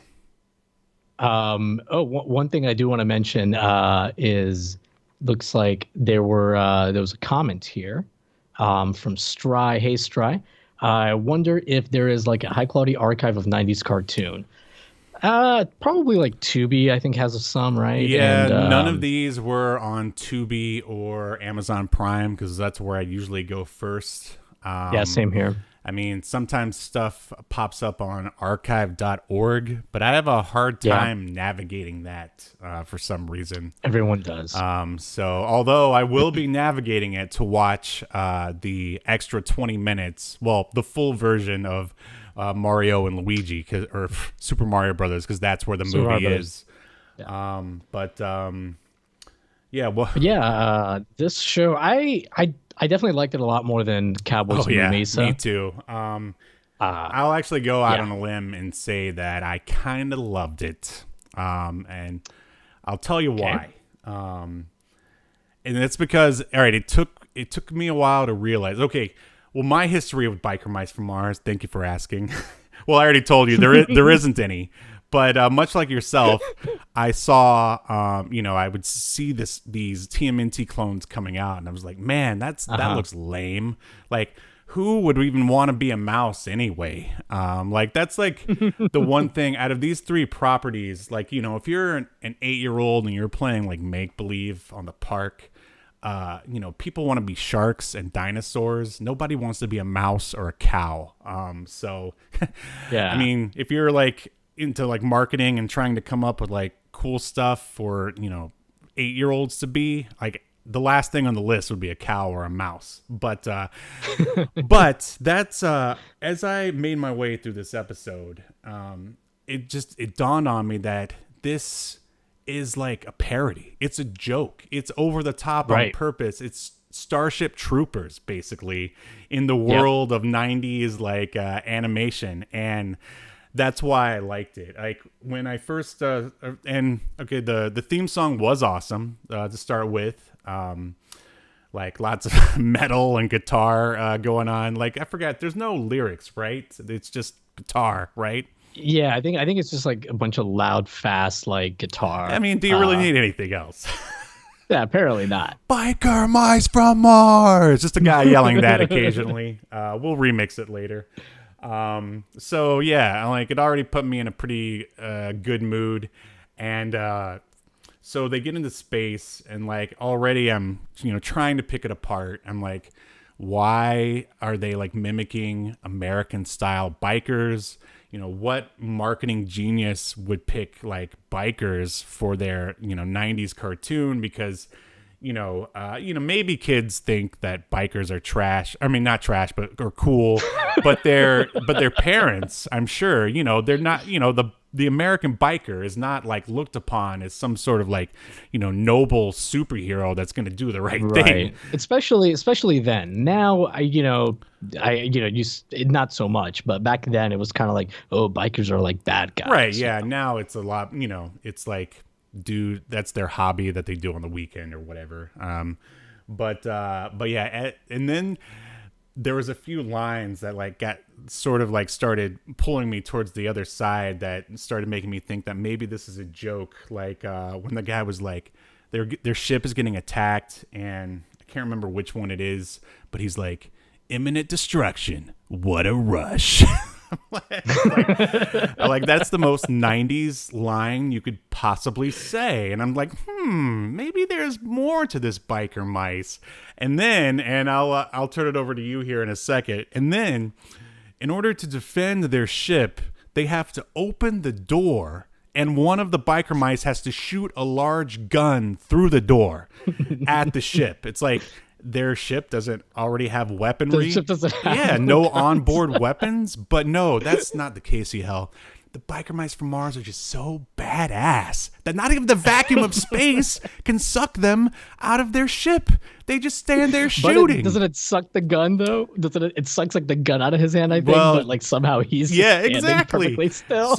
One thing I do want to mention is looks like there was a comment here from Stry. Hey, Stry. I wonder if there is like a high quality archive of 90s cartoon. Probably like Tubi, I think has some, right? Yeah, And none of these were on Tubi or Amazon Prime because that's where I usually go first. yeah, same here. I mean, sometimes stuff pops up on archive.org, but I have a hard Yeah, time navigating that for some reason. everyone does. So, although I will be navigating it to watch the extra 20 minutes, well, the full version of Mario and Luigi, or Super Mario Brothers, because that's where the Super Mario movie Brothers. is. Yeah. Yeah, well, But yeah, this show, I definitely liked it a lot more than Cowboys oh and Moo yeah, Mesa. me too. Uh, I'll actually go out yeah. on a limb and say that I kind of loved it, and I'll tell you Okay. why. And it's because, all right, it took me a while to realize. Okay, well, my history with Biker Mice from Mars. Thank you for asking. Well, I already told you there isn't any. But much like yourself, I saw, I would see these TMNT clones coming out, and I was like, man, that looks lame. Like, who would even want to be a mouse anyway? Like, that's like the one thing out of these three properties. Like, if you're an 8-year-old and you're playing like make believe on the park, people want to be sharks and dinosaurs. Nobody wants to be a mouse or a cow. So, Yeah. I mean, if you're like into like marketing and trying to come up with like cool stuff for 8-year-olds to be, like, the last thing on the list would be a cow or a mouse. But that's as I made my way through this episode, it dawned on me that this is like a parody. It's a joke. It's over the top on Right. purpose. It's Starship Troopers basically in the world of 90s like animation, and that's why I liked it. Like when I first the theme song was awesome to start with. Like lots of metal and guitar going on. Like I forgot, there's no lyrics, right? It's just guitar, right? Yeah, I think it's just like a bunch of loud, fast like guitar. I mean, do you really need anything else? Yeah, apparently not. Biker Mice from Mars. Just a guy yelling that occasionally. We'll remix it later. So yeah, like it already put me in a pretty good mood, and so they get into space, and like already I'm trying to pick it apart. I'm like, why are they like mimicking American style bikers? What marketing genius would pick like bikers for their 90s cartoon? Because maybe kids think that bikers are trash. I mean, not trash, but are cool. But their parents, I'm sure, they're not. The American biker is not like looked upon as some sort of like noble superhero that's going to do the right thing. Especially then. Now not so much, but back then it was kind of like, oh, bikers are like bad guys. Right? Yeah. Now it's a lot. It's like, dude, that's their hobby that they do on the weekend or whatever. But yeah, and then there was a few lines that like got sort of like started pulling me towards the other side, that started making me think that maybe this is a joke. Like when the guy was like, their ship is getting attacked, and I can't remember which one it is, but he's like, imminent destruction. What a rush. like that's the most 90s line you could possibly say, and I'm like, maybe there's more to this Biker Mice. And then, and I'll turn it over to you here in a second, and then in order to defend their ship, they have to open the door, and one of the Biker Mice has to shoot a large gun through the door at the ship. It's like, their ship doesn't already have weaponry. The ship doesn't have no onboard weapons. But no, that's not the case, Yahel. The Biker Mice from Mars are just so badass that not even the vacuum of space can suck them out of their ship. They just stand there shooting. Doesn't it suck the gun though? Doesn't it? It sucks like the gun out of his hand, I think. Well, but like somehow he's exactly perfectly still.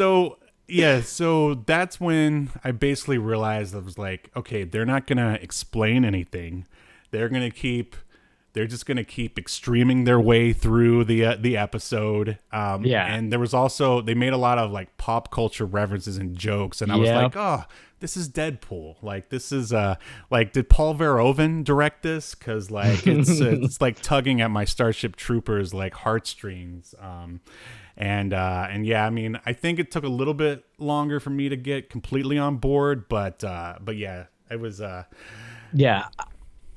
So that's when I basically realized, I was like, okay, they're not gonna explain anything. They're going to keep They're just going to keep extreming their way through the episode. And there was also, they made a lot of like pop culture references and jokes. And I was like, oh, this is Deadpool. Like, this is like, did Paul Verhoeven direct this? Because like it's like tugging at my Starship Troopers like heartstrings. And yeah, I mean, I think it took a little bit longer for me to get completely on board, but yeah, it was. Yeah,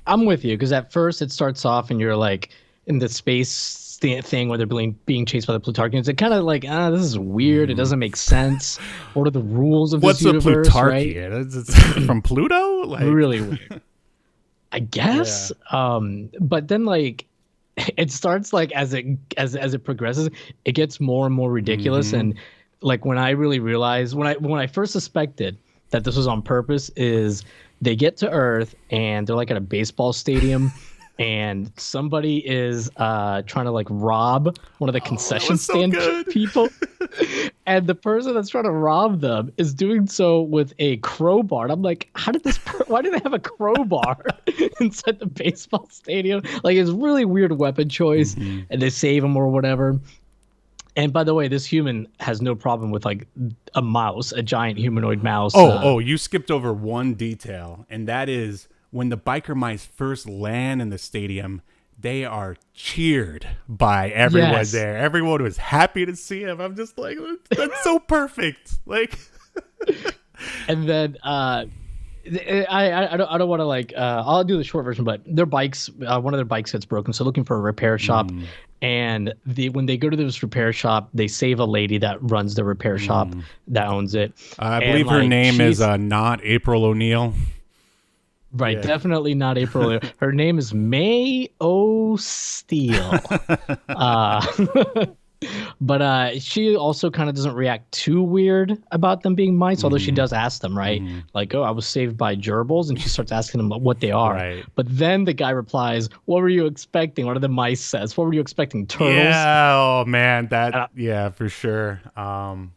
I'm with you, because at first it starts off and you're like in the space thing where they're being chased by the Plutarchians. It kind of like, this is weird. It doesn't make sense. What are the rules of this universe? What's a Plutarchian? Right? It's from Pluto? Like... Really weird. I guess. Yeah. But then like it starts like as it progresses, it gets more and more ridiculous. And like when I really realized, when I first suspected that this was on purpose, is they get to Earth and they're like at a baseball stadium and somebody is trying to like rob one of the concession stand people. And the person that's trying to rob them is doing so with a crowbar. And I'm like, why do they have a crowbar inside the baseball stadium? Like, it's really weird weapon choice. And they save him or whatever. And by the way, this human has no problem with like a mouse, a giant humanoid mouse. You skipped over one detail, and that is when the biker mice first land in the stadium, they are cheered by everyone there. Everyone was happy to see him. I'm just like, that's so perfect. Like, and then I don't want to like I'll do the short version, but their bikes, one of their bikes gets broken, so looking for a repair shop. And when they go to this repair shop, they save a lady that runs the repair shop that owns it. I believe her name is not April O'Neil. Right, definitely not April. Her name is May O'Steele. But she also kind of doesn't react too weird about them being mice, although she does ask them, right? Like, I was saved by gerbils, and she starts asking them what they are. Right. But then the guy replies, what were you expecting? One of the mice says, what were you expecting, turtles? Yeah, oh man, that, for sure. And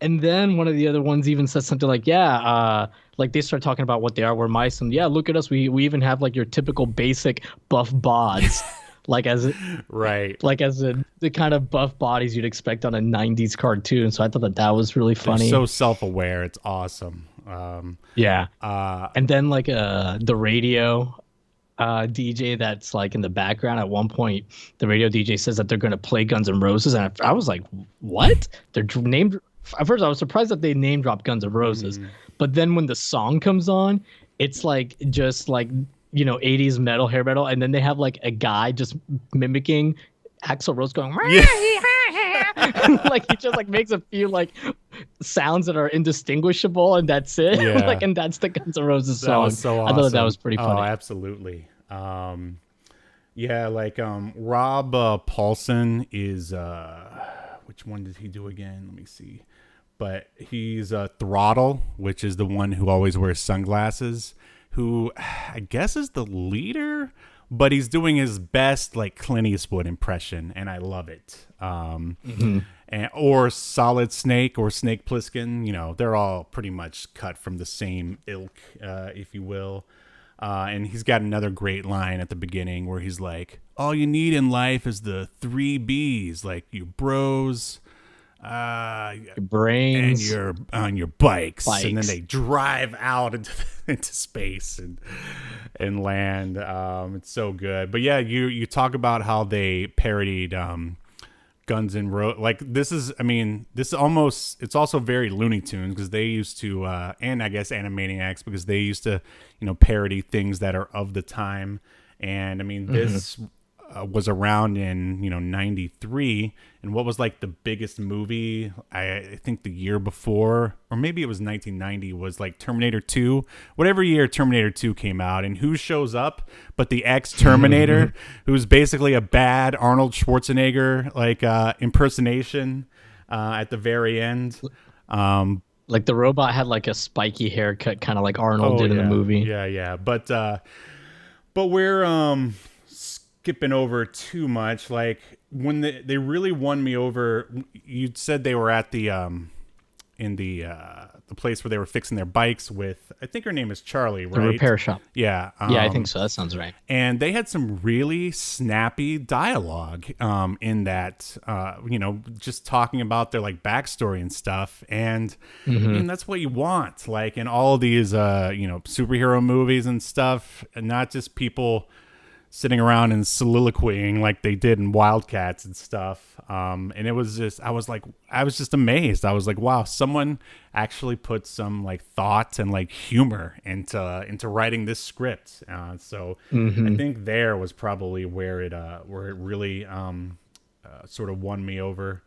then one of the other ones even says something like, like they start talking about what they are. We're mice, and look at us. We even have like your typical basic buff bods. Like as the kind of buff bodies you'd expect on a 90s cartoon. So I thought that was really funny. They're so self-aware. It's awesome. And then like the radio DJ that's like in the background, at one point the radio DJ says that they're going to play Guns N' Roses, and I was like, what? They're named. At first I was surprised that they name dropped Guns N' Roses, but then when the song comes on, it's like just like 80s metal, hair metal, and then they have like a guy just mimicking Axl Rose going like he just like makes a few like sounds that are indistinguishable, and that's it. Like, and that's the Guns N' Roses song. That was so awesome. I thought that was pretty funny. Oh, absolutely. Rob Paulson is which one did he do again? Let me see. But he's Throttle, which is the one who always wears sunglasses, who I guess is the leader, but he's doing his best like Clint Eastwood impression, and I love it. Or Solid Snake or Snake Plissken, they're all pretty much cut from the same ilk, if you will. And he's got another great line at the beginning where he's like, all you need in life is the 3 B's, like your bros, your brains, and your bikes. And then they drive out into space and land. It's so good. But yeah, you talk about how they parodied Guns N' Roses. Like it's also very Looney Tunes, because they used to and I guess Animaniacs, because they used to parody things that are of the time. And this was around in 93, and what was like the biggest movie I think the year before, or maybe it was 1990, was like Terminator 2, whatever year Terminator 2 came out. And who shows up but the ex-Terminator, who's basically a bad Arnold Schwarzenegger like impersonation at the very end. Like the robot had like a spiky haircut, kind of like Arnold did in the movie. But we're skipping over too much. Like when they really won me over, you said they were at the the place where they were fixing their bikes with, I think her name is Charlie, right? The repair shop. Yeah. Yeah, I think so. That sounds right. And they had some really snappy dialogue in that, just talking about their like backstory and stuff. And I mean, that's what you want, like in all these, superhero movies and stuff, and not just people sitting around and soliloquying like they did in Wildcats and stuff. And it was just, I was just amazed. I was like, wow, someone actually put some like thought and like humor into writing this script. So I think there was probably where it really sort of won me over.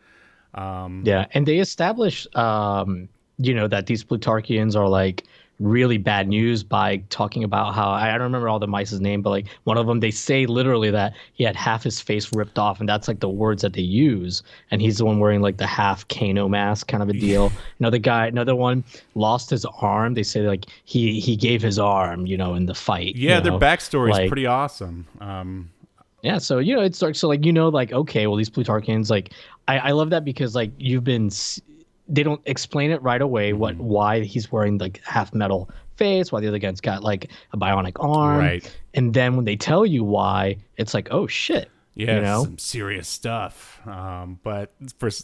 Yeah, and they established, that these Plutarchians are like really bad news by talking about how, I don't remember all the mice's name, but like one of them, they say literally that he had half his face ripped off, and that's like the words that they use. And he's the one wearing like the half Kano mask kind of a deal. Another one lost his arm. They say like he gave his arm, in the fight. Yeah, their backstory is pretty awesome. Yeah, so it's like okay, well, these Plutarchians, like I love that because like they don't explain it right away why he's wearing like half metal face, why the other guy's got like a bionic arm, right? And then when they tell you why, it's like, oh shit, some serious stuff. But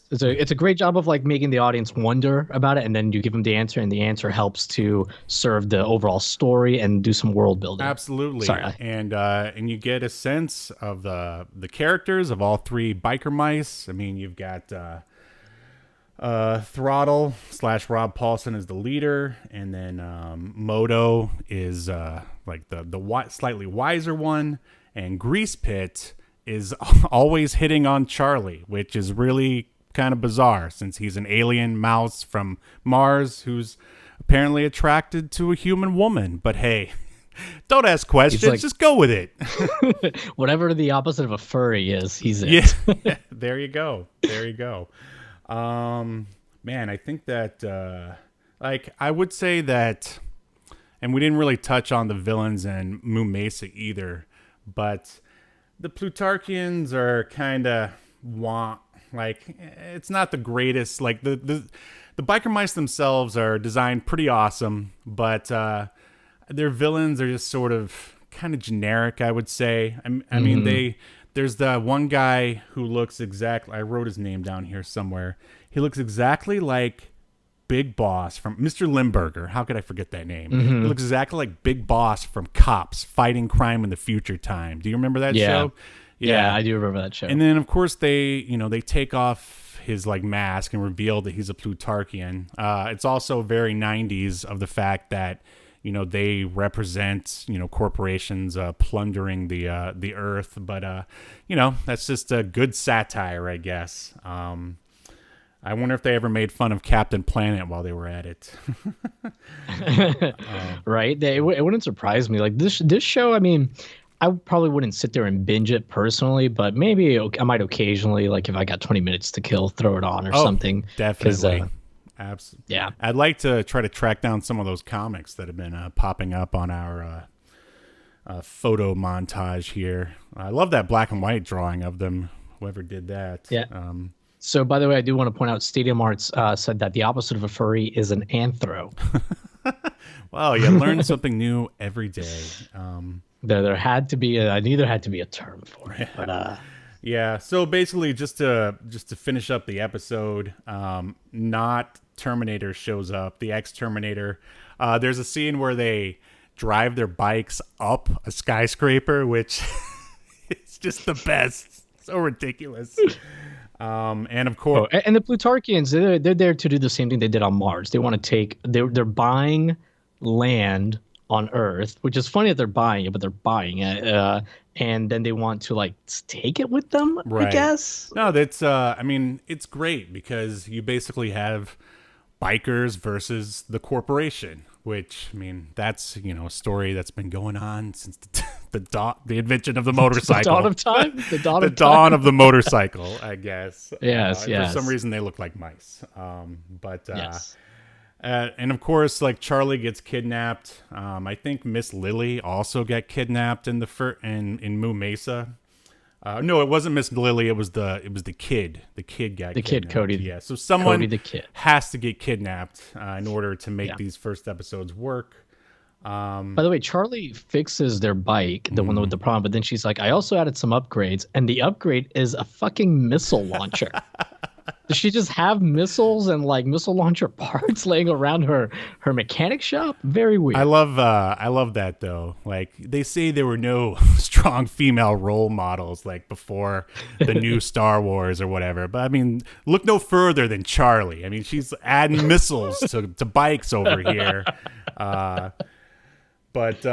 it's a great job of like making the audience wonder about it, and then you give them the answer, and the answer helps to serve the overall story and do some world building. Absolutely. Sorry. And you get a sense of the characters of all three biker mice. I mean, you've got Throttle / Rob Paulson is the leader, and then Moto is like the slightly wiser one, and Grease Pit is always hitting on Charlie, which is really kind of bizarre since he's an alien mouse from Mars who's apparently attracted to a human woman. But hey, don't ask questions, just go with it. Whatever the opposite of a furry is, he's it. Yeah, there you go. Man, I think that, I would say that, and we didn't really touch on the villains in Moo Mesa either, but the Plutarchians are kind of it's not the greatest. Like the biker mice themselves are designed pretty awesome, but their villains are just sort of kind of generic, I would say. I mean, there's the one guy who looks exactly, I wrote his name down here somewhere. He looks exactly like Big Boss from Mr. Limburger. How could I forget that name? He looks exactly like Big Boss from Cops, Fighting Crime in the Future Time. Do you remember that show? Yeah, I do remember that show. And then, of course, they take off his like mask and reveal that he's a Plutarchian. It's also very 90s of the fact that they represent, corporations plundering the earth. But, that's just a good satire, I guess. I wonder if they ever made fun of Captain Planet while they were at it. Right? It wouldn't surprise me. Like this show, I mean, I probably wouldn't sit there and binge it personally, but maybe I might occasionally, like if I got 20 minutes to kill, throw it on or something. Definitely. Absolutely. Yeah. I'd like to try to track down some of those comics that have been popping up on our photo montage here. I love that black and white drawing of them, whoever did that. Yeah. So, by the way, I do want to point out Stadium Arts said that the opposite of a furry is an anthro. Wow, you learn something new every day. There had to be neither had to be a term for it, but yeah. So basically, just to finish up the episode, not Terminator shows up. The ex-Terminator. There's a scene where they drive their bikes up a skyscraper, which is just the best. So ridiculous. And of course, and the Plutarchians, they're there to do the same thing they did on Mars. They want to they're buying land on Earth, which is funny that they're buying it, but they're buying it, and then they want to like take it with them. Right. I guess. No, that's I mean, it's great because you basically have bikers versus the corporation, which, I mean, that's, a story that's been going on since the invention of the motorcycle. The dawn of time? The dawn of the motorcycle, I guess. Yes. For some reason, they look like mice. Yes. And of course, like Charlie gets kidnapped. I think Miss Lily also got kidnapped in Moo Mesa. No, it wasn't Miss Lily. It was the kid. The kid got the kidnapped. kid Cody. Yeah, so someone Cody the kid has to get kidnapped in order to make these first episodes work. By the way, Charlie fixes their bike, the one with the problem, but then she's like, I also added some upgrades, and the upgrade is a fucking missile launcher. Does she just have missiles and like missile launcher parts laying around her mechanic shop? Very weird. I love that though. Like they say there were no strong female role models like before the new Star Wars or whatever. But I mean, look no further than Charlie. I mean, she's adding missiles to bikes over here. But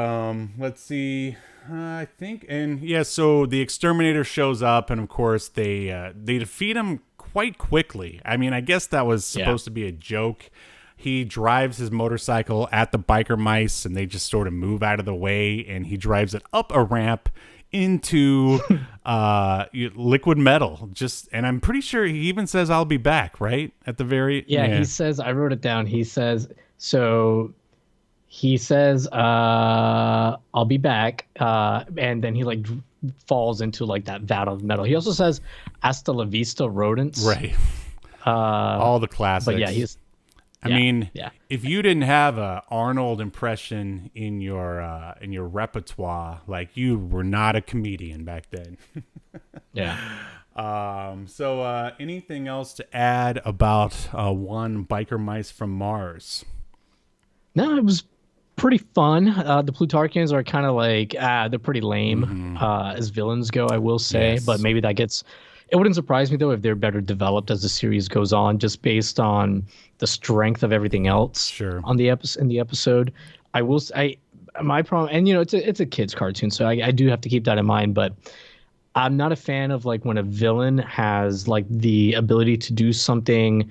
let's see. I think, and yeah, so the exterminator shows up, and of course they defeat him quite quickly. I mean, I guess that was supposed to be a joke. He drives his motorcycle at the biker mice, and they just sort of move out of the way, and he drives it up a ramp into liquid metal. And I'm pretty sure he even says, "I'll be back," right at the very. Yeah, he says. I wrote it down. He says so. He says, "I'll be back," and then he like falls into like that vat of metal. He also says, "Hasta la vista, rodents." Right. All the classics. But yeah, I mean, if you didn't have a Arnold impression in your repertoire, like you were not a comedian back then. So anything else to add about one Biker Mice from Mars? No, it was pretty fun. The Plutarchians are kind of like, they're pretty lame as villains go, I will say. Yes. But maybe it wouldn't surprise me, though, if they're better developed as the series goes on, just based on the strength of everything else on the in the episode. I will say, my problem, and, it's a kid's cartoon, so I do have to keep that in mind, but I'm not a fan of, like, when a villain has, like, the ability to do something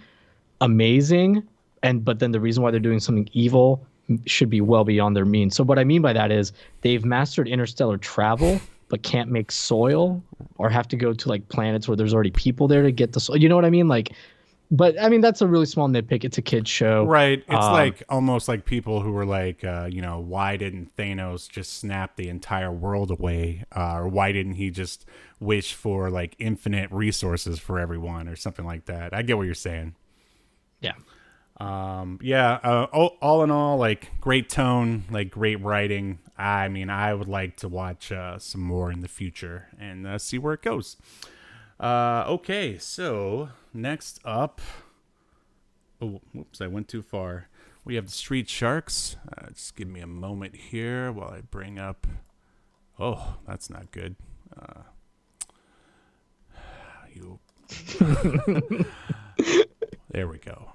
amazing, but then the reason why they're doing something evil should be well beyond their means. So what I mean by that is they've mastered interstellar travel, but can't make soil, or have to go to like planets where there's already people there to get the soil. You know what I mean? Like, but I mean, that's a really small nitpick. It's a kid's show. Right. It's like almost like people who were like, why didn't Thanos just snap the entire world away? Or why didn't he just wish for like infinite resources for everyone or something like that? I get what you're saying. Yeah. All in all, like great tone, like great writing. I mean, I would like to watch some more in the future and see where it goes. Okay, so next up, oh, whoops, I went too far. We have the Street Sharks. Just give me a moment here while I bring up. Oh, that's not good. There we go.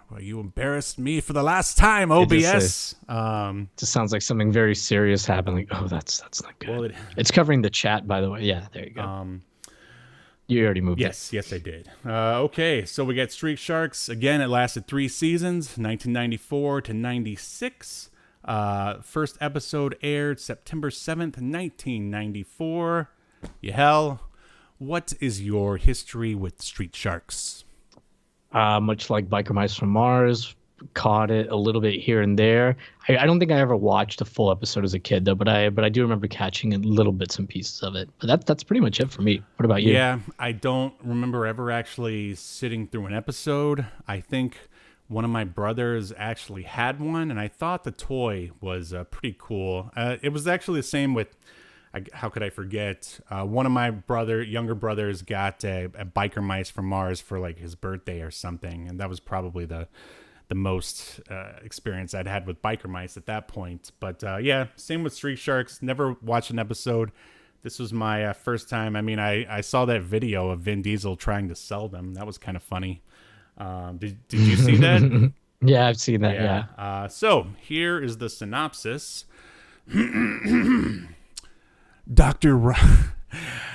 Well, you embarrassed me for the last time, OBS. Just sounds like something very serious happened. Like, oh, that's not good. Well, it's covering the chat, by the way. Yeah, there you go. You already moved it. Yes, I did. Okay, so we got Street Sharks. Again, it lasted 3 seasons, 1994 to 96. First episode aired September 7th, 1994. Yahel, what is your history with Street Sharks? Much like Biker Mice from Mars, caught it a little bit here and there. I don't think I ever watched a full episode as a kid, though, but I do remember catching little bits and pieces of it. But that's pretty much it for me. What about you? Yeah, I don't remember ever actually sitting through an episode. I think one of my brothers actually had one, and I thought the toy was pretty cool. It was actually the same with... how could I forget? One of my younger brothers got a Biker Mice from Mars for like his birthday or something, and that was probably the most experience I'd had with Biker Mice at that point. But yeah, same with Street Sharks. Never watched an episode. This was my first time. I mean, I saw that video of Vin Diesel trying to sell them. That was kind of funny. Did you see that? Yeah, I've seen that. Yeah. So here is the synopsis. Dr.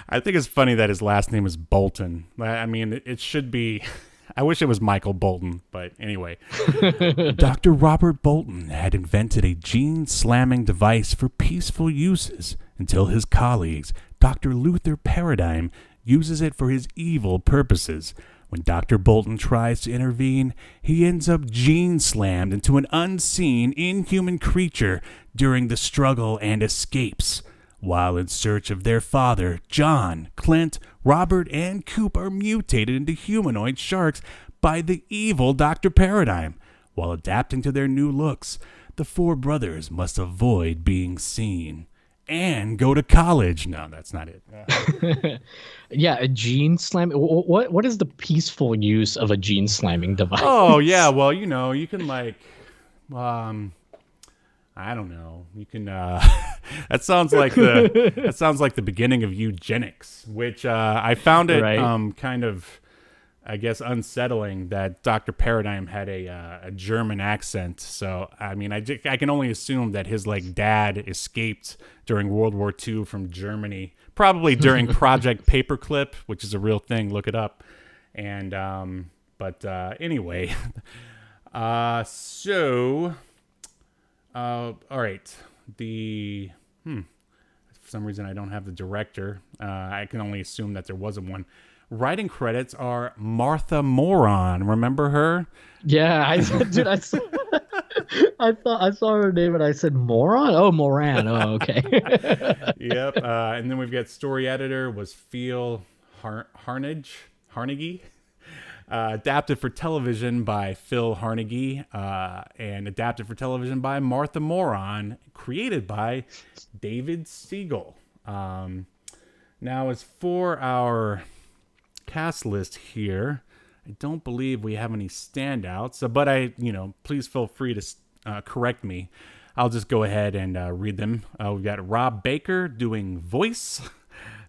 I think it's funny that his last name is Bolton. I mean, it should be... I wish it was Michael Bolton, but anyway. Dr. Robert Bolton had invented a gene-slamming device for peaceful uses until his colleagues, Dr. Luther Paradigm, uses it for his evil purposes. When Dr. Bolton tries to intervene, he ends up gene-slammed into an unseen, inhuman creature during the struggle and escapes. While in search of their father, John, Clint, Robert, and Coop are mutated into humanoid sharks by the evil Dr. Paradigm. While adapting to their new looks, the four brothers must avoid being seen and go to college. No, that's not it. Yeah, a gene slam. What is the peaceful use of a gene slamming device? Oh, yeah. Well, you can I don't know. You can. That sounds like the beginning of eugenics, which I found it kind of, I guess, unsettling that Dr. Paradigm had a German accent. So I mean, I can only assume that his dad escaped during World War II from Germany, probably during Project Paperclip, which is a real thing. Look it up. And but anyway, so. All right. For some reason, I don't have the director. I can only assume that there wasn't one. Writing credits are Martha Moron. Remember her? Yeah, I saw her name and I said Moron. Oh, Moran. Oh, okay. Yep. And then we've got story editor was Phil Harnage. Adapted for television by Phil Harnage, and adapted for television by Martha Moron, created by David Siegel. Now, as for our cast list here, I don't believe we have any standouts, but please feel free to correct me. I'll just go ahead and read them. We've got Rob Baker doing voice.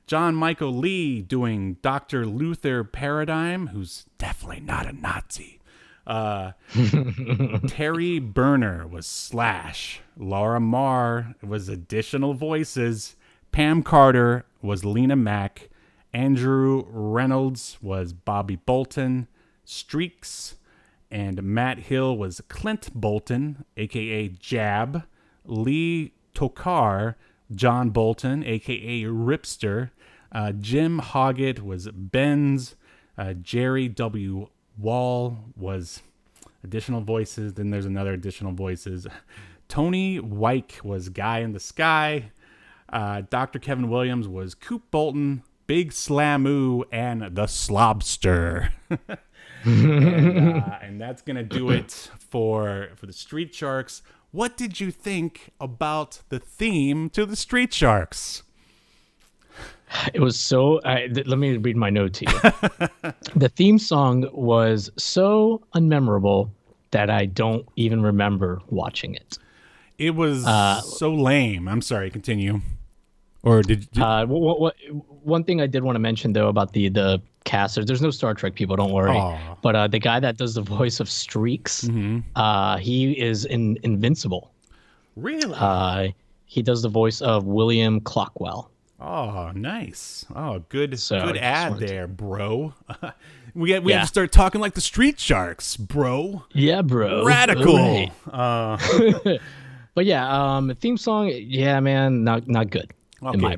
John Michael Lee doing Dr. Luther Paradigm, who's definitely not a Nazi. Terry Berner was Slash. Laura Marr was additional voices. Pam Carter was Lena Mack. Andrew Reynolds was Bobby Bolton. Streaks and Matt Hill was Clint Bolton, a.k.a. Jab. Lee Tokar, John Bolton, a.k.a. Ripster. Jim Hoggett was Benz. Jerry W. Wall was additional voices. Then there's another additional voices. Tony Wyke was Guy in the Sky. Dr. Kevin Williams was Coop Bolton, Big Slammoo, and the Slobster. and that's going to do it for the Street Sharks. What did you think about the theme to the Street Sharks? It was so. Let me read my note to you. The theme song was so unmemorable that I don't even remember watching it. It was so lame. I'm sorry. Continue. Or did you? One thing I did want to mention though about the cast. There's no Star Trek people. Don't worry. Aww. But the guy that does the voice of Streaks, he is in Invincible. Really? He does the voice of William Clockwell. Oh, nice. Oh, good So, ad there, bro. we have to start talking like the Street Sharks, bro. Yeah, bro. Radical. But yeah, theme song, yeah, man, not good. Okay. In my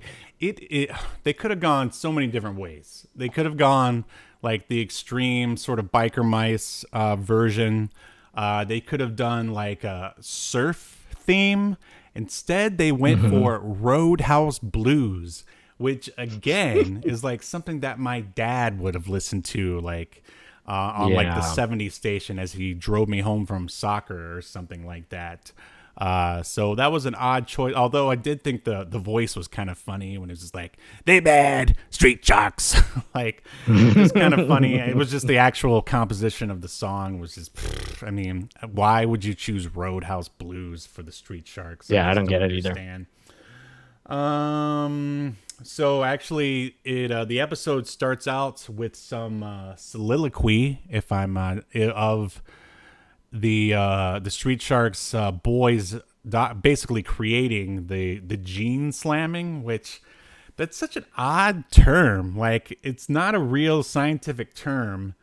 They could have gone so many different ways. They could have gone like the extreme sort of biker mice version. They could have done like a surf theme. Instead, they went for Roadhouse Blues, which again is like something that my dad would have listened to, like on like the 70s station as he drove me home from soccer or something like that. So that was an odd choice. Although I did think the voice was kind of funny when it was just like, "They bad Street Sharks." Like, it's kind of funny. It was just the actual composition of the song was just, I mean, why would you choose Roadhouse Blues for the Street Sharks? I don't get it either. So actually the episode starts out with some soliloquy, if I'm of the Street Sharks boys basically creating the gene slamming, which that's such an odd term. Like, it's not a real scientific term,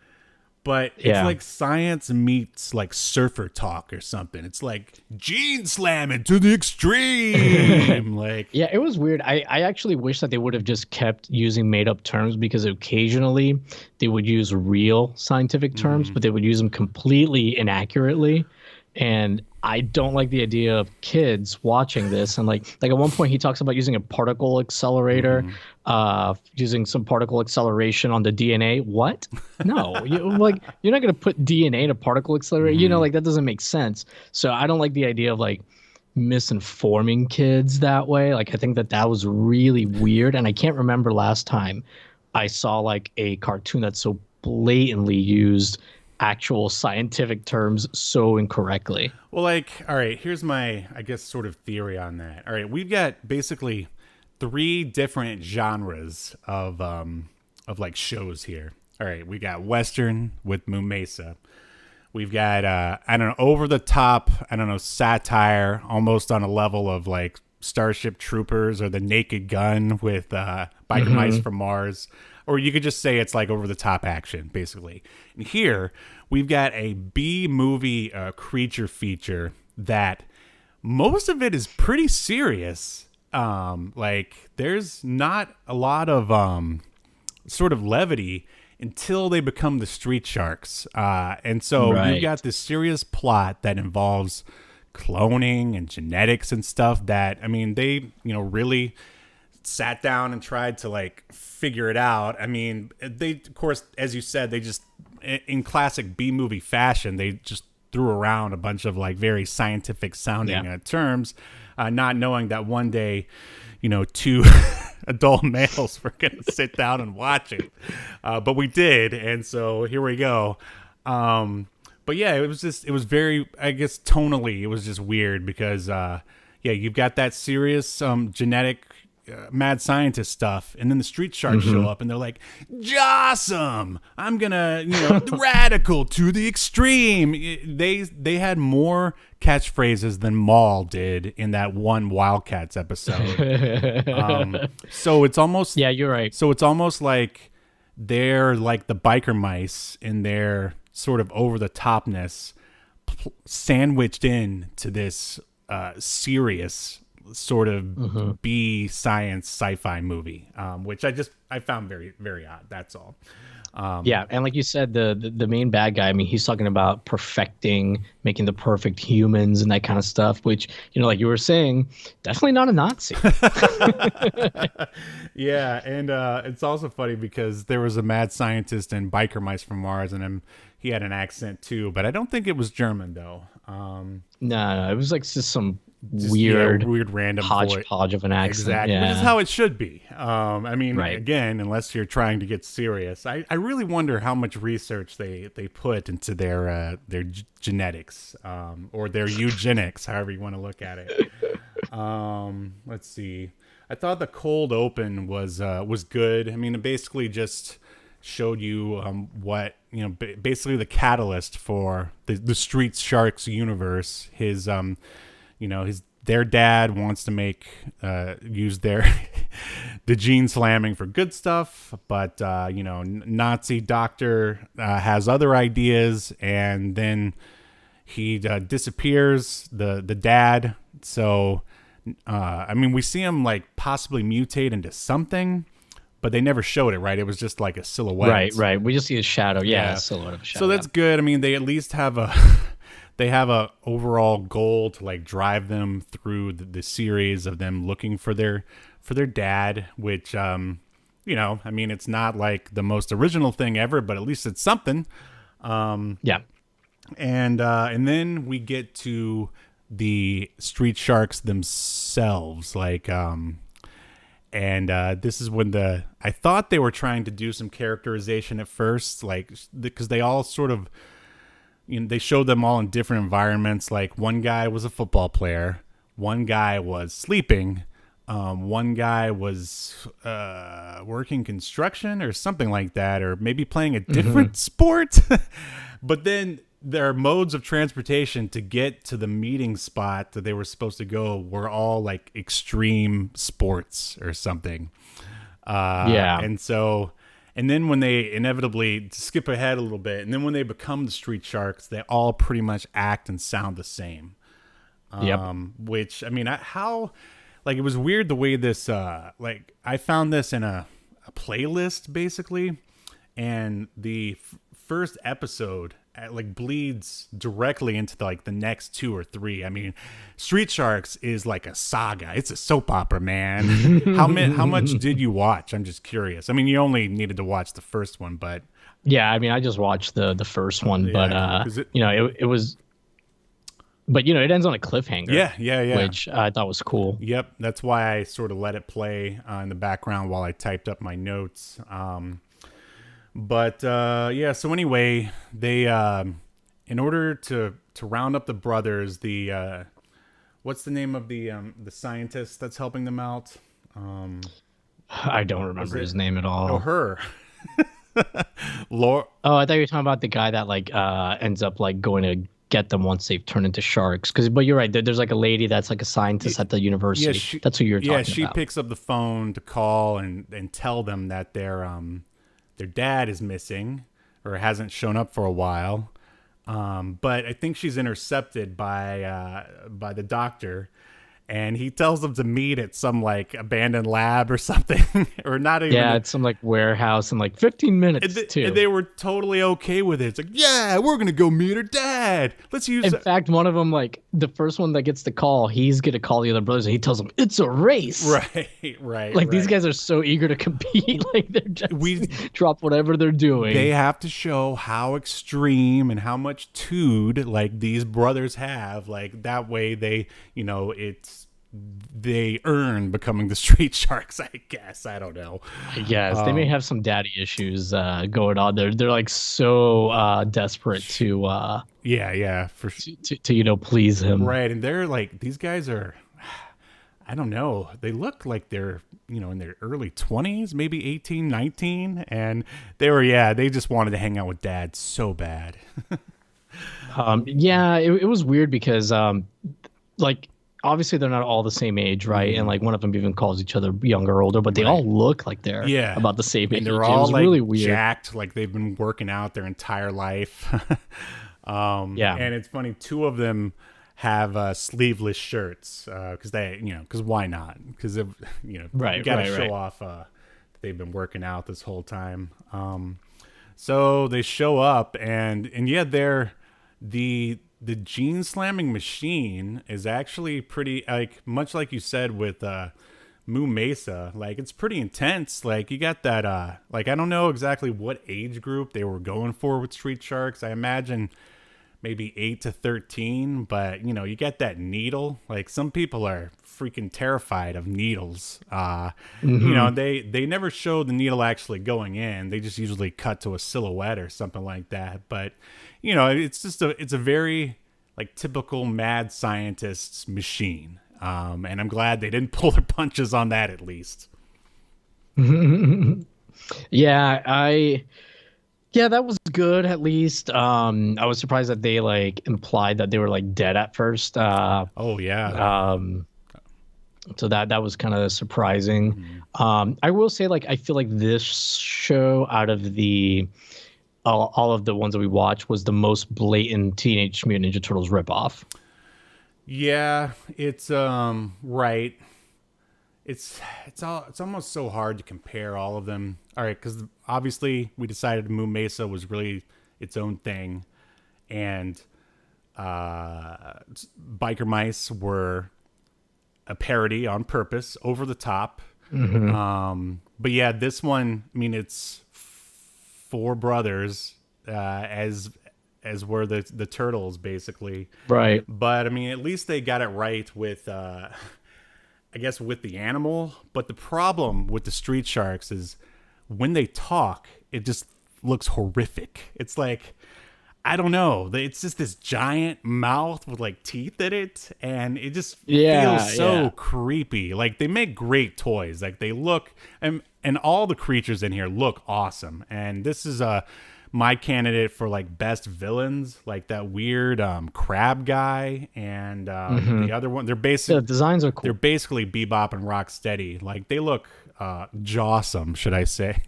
but it's like science meets like surfer talk or something. It's like gene slamming to the extreme. Like, yeah, it was weird. I actually wish that they would have just kept using made up terms, because occasionally they would use real scientific terms, but they would use them completely inaccurately. And I don't like the idea of kids watching this. And like at one point he talks about using a particle accelerator, using some particle acceleration on the DNA. What? No, like you're not going to put DNA in a particle accelerator. Like that doesn't make sense. So I don't like the idea of like misinforming kids that way. Like I think that was really weird. And I can't remember last time I saw like a cartoon that so blatantly used actual scientific terms so incorrectly. Well, like, all right, here's my, I guess, sort of theory on that. All right, we've got basically 3 different genres of like shows here. All right, we got Western with Moo Mesa. We've got I don't know, over the top, I don't know, satire, almost on a level of like Starship Troopers or The Naked Gun with Biker Mice from Mars. Or you could just say it's like over the top action, basically. And here we've got a B movie creature feature that most of it is pretty serious. Like there's not a lot of sort of levity until they become the street sharks. And so you've got this serious plot that involves cloning and genetics and stuff that, I mean, they, really sat down and tried to like figure it out. I mean, they, of course, as you said, they just, in classic B movie fashion, they just threw around a bunch of like very scientific sounding terms, not knowing that one day, 2 adult males were going to sit down and watch it. But we did. And so here we go. But yeah, it was very, I guess, tonally, it was just weird because, you've got that serious genetic mad scientist stuff, and then the street sharks show up and they're like, jawesome, I'm gonna radical to the extreme. They had more catchphrases than Maul did in that one Wildcats episode. So it's almost, you're right, so it's almost like they're like the biker mice in their sort of over the topness sandwiched in to this serious sort of B science sci-fi movie, which I found very, very odd. That's all. And like you said, the main bad guy, I mean, he's talking about perfecting, making the perfect humans and that kind of stuff, which, like you were saying, definitely not a Nazi. Yeah, and it's also funny because there was a mad scientist in Biker Mice from Mars, and he had an accent too, but I don't think it was German though. No, it was like just some weird random hodgepodge of an accent. Exactly, which is how it should be. I mean, again, unless you're trying to get serious, I really wonder how much research they put into their genetics, or their eugenics, however you want to look at it. Let's see. I thought the cold open was good. I mean, it basically just showed you what, basically the catalyst for the Street Sharks universe. Their dad wants to use the gene slamming for good stuff, but Nazi doctor has other ideas, and then he disappears, the dad. So I mean, we see him like possibly mutate into something, but they never showed it, right? It was just like a silhouette. Right. We just see a shadow. Yeah, a silhouette of a shadow. So that's good. I mean, they at least have a overall goal to like drive them through the series of them looking for their dad, which I mean, it's not like the most original thing ever, but at least it's something. And then we get to the street sharks themselves, like and this is when I thought they were trying to do some characterization at first, like because they all sort of, they showed them all in different environments. Like one guy was a football player, one guy was sleeping, one guy was working construction or something like that, or maybe playing a different sport. But then their modes of transportation to get to the meeting spot that they were supposed to go were all like extreme sports or something. And then when they inevitably skip ahead a little bit, and then when they become the street sharks, they all pretty much act and sound the same. Which, I mean, it was weird the way this, I found this in a playlist basically. And the first episode like bleeds directly into the next 2 or 3. I mean, Street Sharks is like a saga. It's a soap opera, man. How much did you watch? I'm just curious. I mean, you only needed to watch the first one, but yeah, I mean, I just watched the first one, yeah, but it was, but it ends on a cliffhanger. Yeah. Which I thought was cool. Yep, that's why I sort of let it play in the background while I typed up my notes. Yeah, so anyway, they in order to round up the brothers, the what's the name of the scientist that's helping them out? I don't remember his name at all. Oh, her. Laura. Oh, I thought you were talking about the guy that ends up going to get them once they've turned into sharks. But you're right. There's like a lady that's like a scientist at the university. Yeah, that's who you're talking about. Yeah, she picks up the phone to call and tell them that their dad is missing or hasn't shown up for a while. But I think she's intercepted by the doctor, and he tells them to meet at some abandoned lab or something, or not even. Yeah, it's some warehouse in 15 minutes too. And they were totally okay with it. It's yeah, we're gonna go meet her dad. Let's use. In fact, one of them, the first one that gets the call, he's gonna call the other brothers, and he tells them it's a race. Right. These guys are so eager to compete. They're just drop whatever they're doing. They have to show how extreme and how much tude these brothers have. That way they, they earn becoming the Street Sharks, I guess. I don't know. Yes, they may have some daddy issues going on. They're so desperate to to please him. Right, and they're these guys are, I don't know. They look like they're in their early 20s, maybe 18, 19, and they just wanted to hang out with dad so bad. It was weird because obviously they're not all the same age, right? And one of them even calls each other younger or older, but they all look like they're about the same age. And they're all really weird, jacked, they've been working out their entire life. And it's funny, 2 of them have sleeveless shirts because why not? Because you gotta show off that they've been working out this whole time. So they show up and they're the gene slamming machine is actually pretty much like you said with Moo Mesa. It's pretty intense. You got that I don't know exactly what age group they were going for with Street Sharks. I imagine maybe 8 to 13, but you get that needle. Some people are freaking terrified of needles. They never show the needle actually going in. They just usually cut to a silhouette or something like that. But it's a very typical mad scientist's machine. And I'm glad they didn't pull their punches on that, at least. Yeah, that was good, at least. I was surprised that they implied that they were dead at first. Oh yeah. So that was kind of surprising. I will say I feel this show out of the all of the ones that we watched was the most blatant Teenage Mutant Ninja Turtles ripoff. Yeah, it's right. It's almost so hard to compare all of them. All right, because obviously we decided Moo Mesa was really its own thing, and Biker Mice were a parody on purpose, over the top. But yeah, this one, I mean, it's 4 brothers as were the Turtles, basically. Right. But I mean, at least they got it right with I guess with the animal. But the problem with the Street Sharks is when they talk, it just looks horrific. It's I don't know. It's just this giant mouth with teeth in it, and it just feels so creepy. They make great toys. They look, and all the creatures in here look awesome. And this is my candidate for best villains, that weird crab guy, and the other one. They're basically the designs are cool. They're basically Bebop and Rocksteady. They look jawesome, should I say?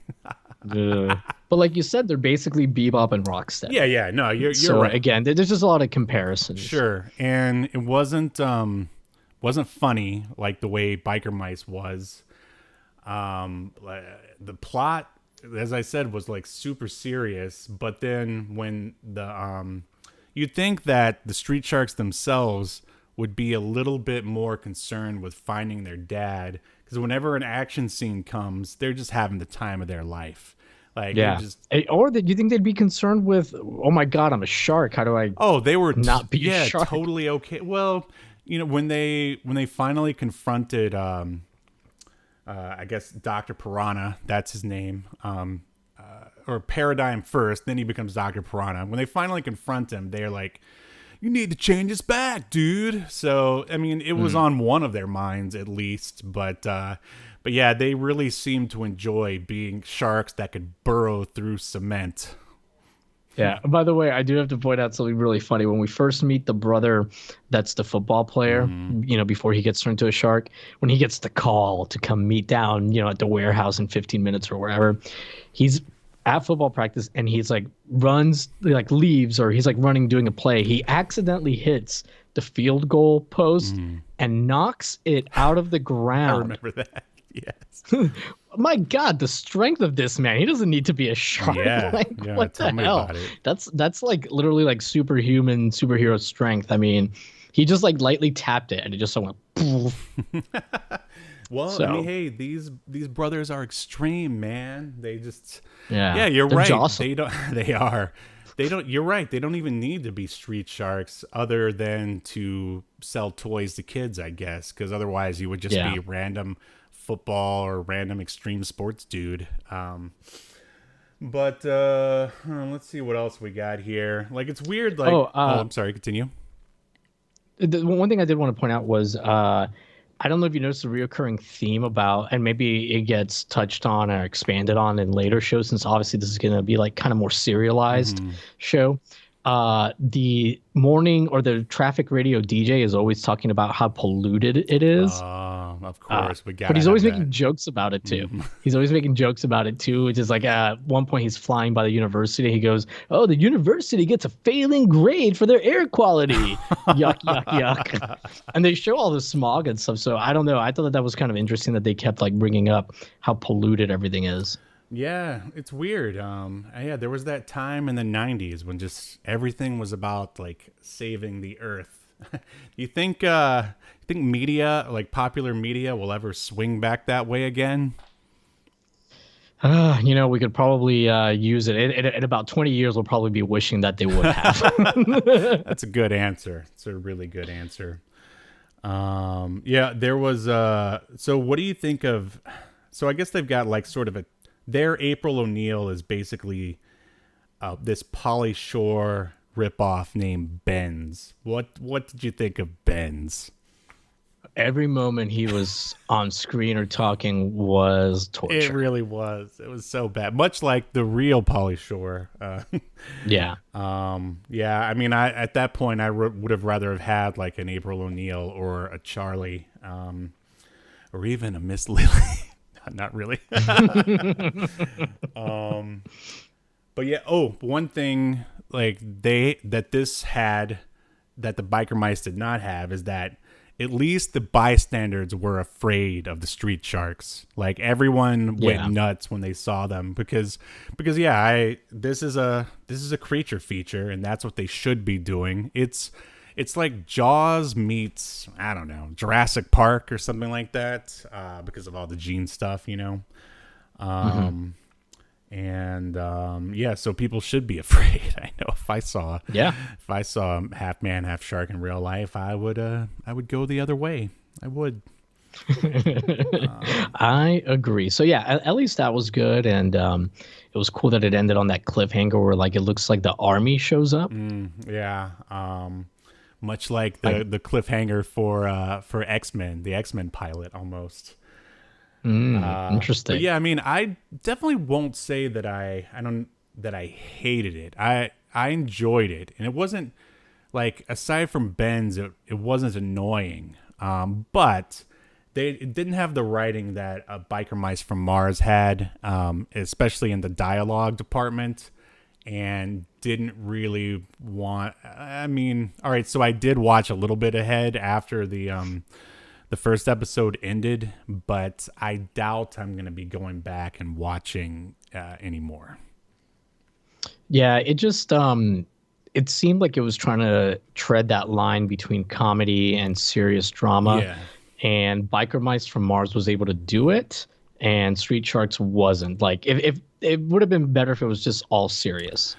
But like you said, they're basically Bebop and Rocksteady. Yeah. No, you're so right. Again, there's just a lot of comparisons. Sure, and it wasn't funny like the way Biker Mice was. The plot as I said, was like super serious. But then when you'd think that the street sharks themselves would be a little bit more concerned with finding their dad, because whenever an action scene comes, they're just having the time of their life. Like, yeah. Or that you think they'd be concerned with, oh my God, I'm a shark. How do I? Oh, they were not be a shark? Totally okay. Well, when they finally confronted, I guess Dr. Piranha, that's his name, or Paradigm first, then he becomes Dr. Piranha. When they finally confront him, they're like, "You need to change us back, dude." So, I mean, it was on one of their minds at least, but yeah, they really seem to enjoy being sharks that could burrow through cement. Yeah. By the way, I do have to point out something really funny. When we first meet the brother, that's the football player, before he gets turned into a shark, when he gets the call to come meet down, at the warehouse in 15 minutes or wherever, he's at football practice and he's like leaves, or he's like running, doing a play. He accidentally hits the field goal post and knocks it out of the ground. I remember that. Yes. My God, the strength of this man. He doesn't need to be a shark. Yeah. What the hell? That's like literally like superhuman superhero strength. I mean, he just like lightly tapped it and it just went poof. Well, I mean, hey, these brothers are extreme, man. They just yeah, you're right. Jawesome. You're right. They don't even need to be street sharks other than to sell toys to kids, I guess, because otherwise you would just be random football or random extreme sports dude. But let's see what else we got here. Like, it's weird. Like, I'm sorry. Continue. The one thing I did want to point out was I don't know if you noticed the reoccurring theme about, and maybe it gets touched on or expanded on in later shows, since obviously this is going to be like kind of more serialized show. The morning or the traffic radio DJ is always talking about how polluted it is. Of course, but he's always making jokes about it too. He's always making jokes about it too, which is like at one point he's flying by the university. He goes, "Oh, the university gets a failing grade for their air quality." Yuck, yuck, yuck. And they show all the smog and stuff. So I don't know. I thought that was kind of interesting that they kept like bringing up how polluted everything is. Yeah, it's weird. Yeah, there was that time in the 90s when just everything was about like saving the earth. You think media, like popular media, will ever swing back that way again? We could probably use it. In about 20 years, we'll probably be wishing that they would have. That's a good answer. It's a really good answer. Yeah, there was. So what do you think of? So I guess they've got like sort of their April O'Neil is basically this Pauly Shore ripoff named Benz. What did you think of Benz? Every moment he was on screen or talking was torture. It really was. It was so bad. Much like the real Pauly Shore. Yeah. Yeah. I mean, at that point, I would have rather have had like an April O'Neil or a Charlie, or even a Miss Lily. Not really. But yeah. Oh, one thing like that the biker mice did not have is that at least the bystanders were afraid of the street sharks. Like everyone went nuts when they saw them because this is a creature feature, and that's what they should be doing. It's like Jaws meets, I don't know, Jurassic Park or something like that, because of all the gene stuff, so people should be afraid. I know if I saw half man, half shark in real life, I would go the other way. I would. I agree. So yeah, at least that was good, and it was cool that it ended on that cliffhanger where like it looks like the army shows up. Yeah. Much like the cliffhanger for X-Men, the X-Men pilot almost. Interesting. But yeah, I mean, I definitely won't say that I hated it. I enjoyed it, and it wasn't like, aside from Ben's, it wasn't annoying. But it didn't have the writing that Biker Mice from Mars had, especially in the dialogue department, and didn't really want. I mean, all right, so I did watch a little bit ahead after the the first episode ended, but I doubt I'm going to be going back and watching anymore. Yeah, it just it seemed like it was trying to tread that line between comedy and serious drama. Yeah. And Biker Mice from Mars was able to do it, and Street Sharks wasn't. Like, if it would have been better if it was just all serious.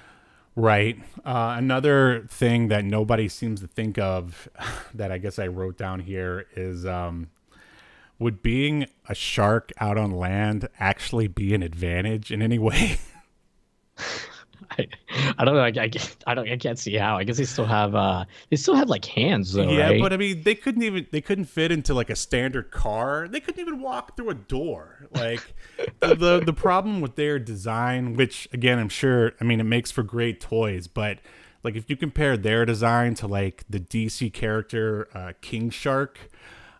Right. Another thing that nobody seems to think of that I guess I wrote down here is would being a shark out on land actually be an advantage in any way? I don't know. I can't see how. I guess they still have like hands though, Yeah, right? but I mean, they couldn't fit into like a standard car. They couldn't even walk through a door. Like the problem with their design, which again, I'm sure, I mean, it makes for great toys, but like if you compare their design to like the DC character King Shark,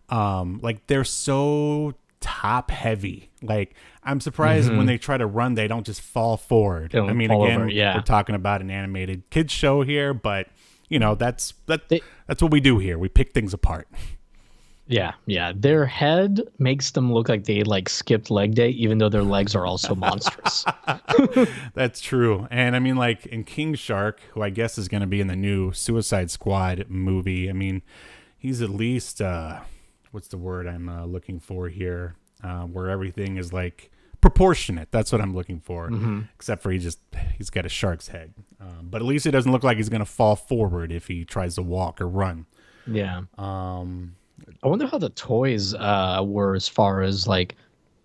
like they're so top heavy. Like I'm surprised when they try to run, they don't just fall forward. I mean, again, we're talking about an animated kids show here, but you know, that's what we do here. We pick things apart. Yeah. Their head makes them look like they like skipped leg day, even though their legs are also monstrous. That's true. And I mean, like in King Shark, who I guess is going to be in the new Suicide Squad movie, I mean, he's at least what's the word I'm looking for here? Where everything is like proportionate. That's what I'm looking for. Except for he's got a shark's head. But at least it doesn't look like he's going to fall forward if he tries to walk or run. Yeah. I wonder how the toys were as far as like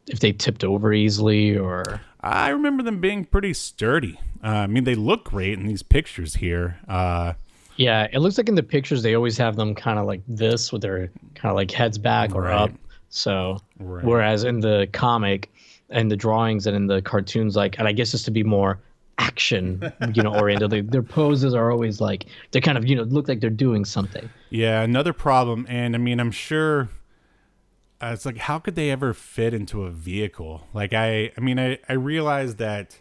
if they tipped over easily or. I remember them being pretty sturdy. I mean, they look great in these pictures here. Yeah, it looks like in the pictures they always have them kind of like this with their kind of like heads back or up. So whereas in the comic and the drawings and in the cartoons, like, and I guess just to be more action, oriented, their poses are always like they're kind of look like they're doing something. Yeah, another problem, and I mean, I'm sure it's like how could they ever fit into a vehicle? Like I realize that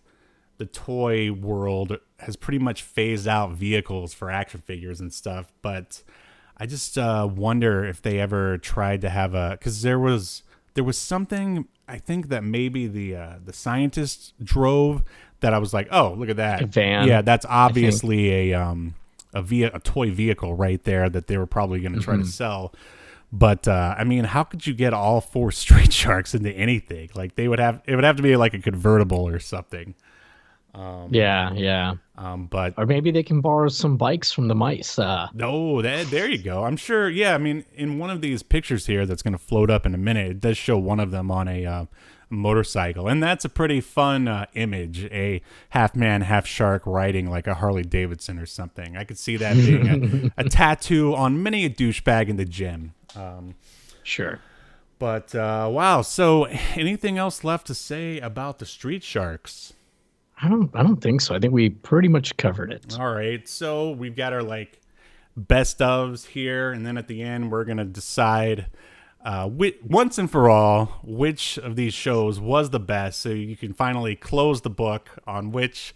the toy world has pretty much phased out vehicles for action figures and stuff, but I just wonder if they ever tried to have because there was something I think that maybe the scientists drove that I was like, oh, look at that, a van. Yeah, that's obviously a toy vehicle right there that they were probably going to try to sell. But I mean, how could you get all four Street Sharks into anything? Like it would have to be like a convertible or something. Yeah. But or maybe they can borrow some bikes from the mice. No, there you go. I'm sure. Yeah, I mean, in one of these pictures here that's going to float up in a minute, it does show one of them on a motorcycle, and that's a pretty fun image. A half man, half shark riding like a Harley Davidson or something. I could see that being a tattoo on many a douchebag in the gym. Sure. But wow. So, anything else left to say about the Street Sharks? I don't think so. I think we pretty much covered it. All right. So we've got our like best ofs here, and then at the end we're gonna decide once and for all which of these shows was the best. So you can finally close the book on which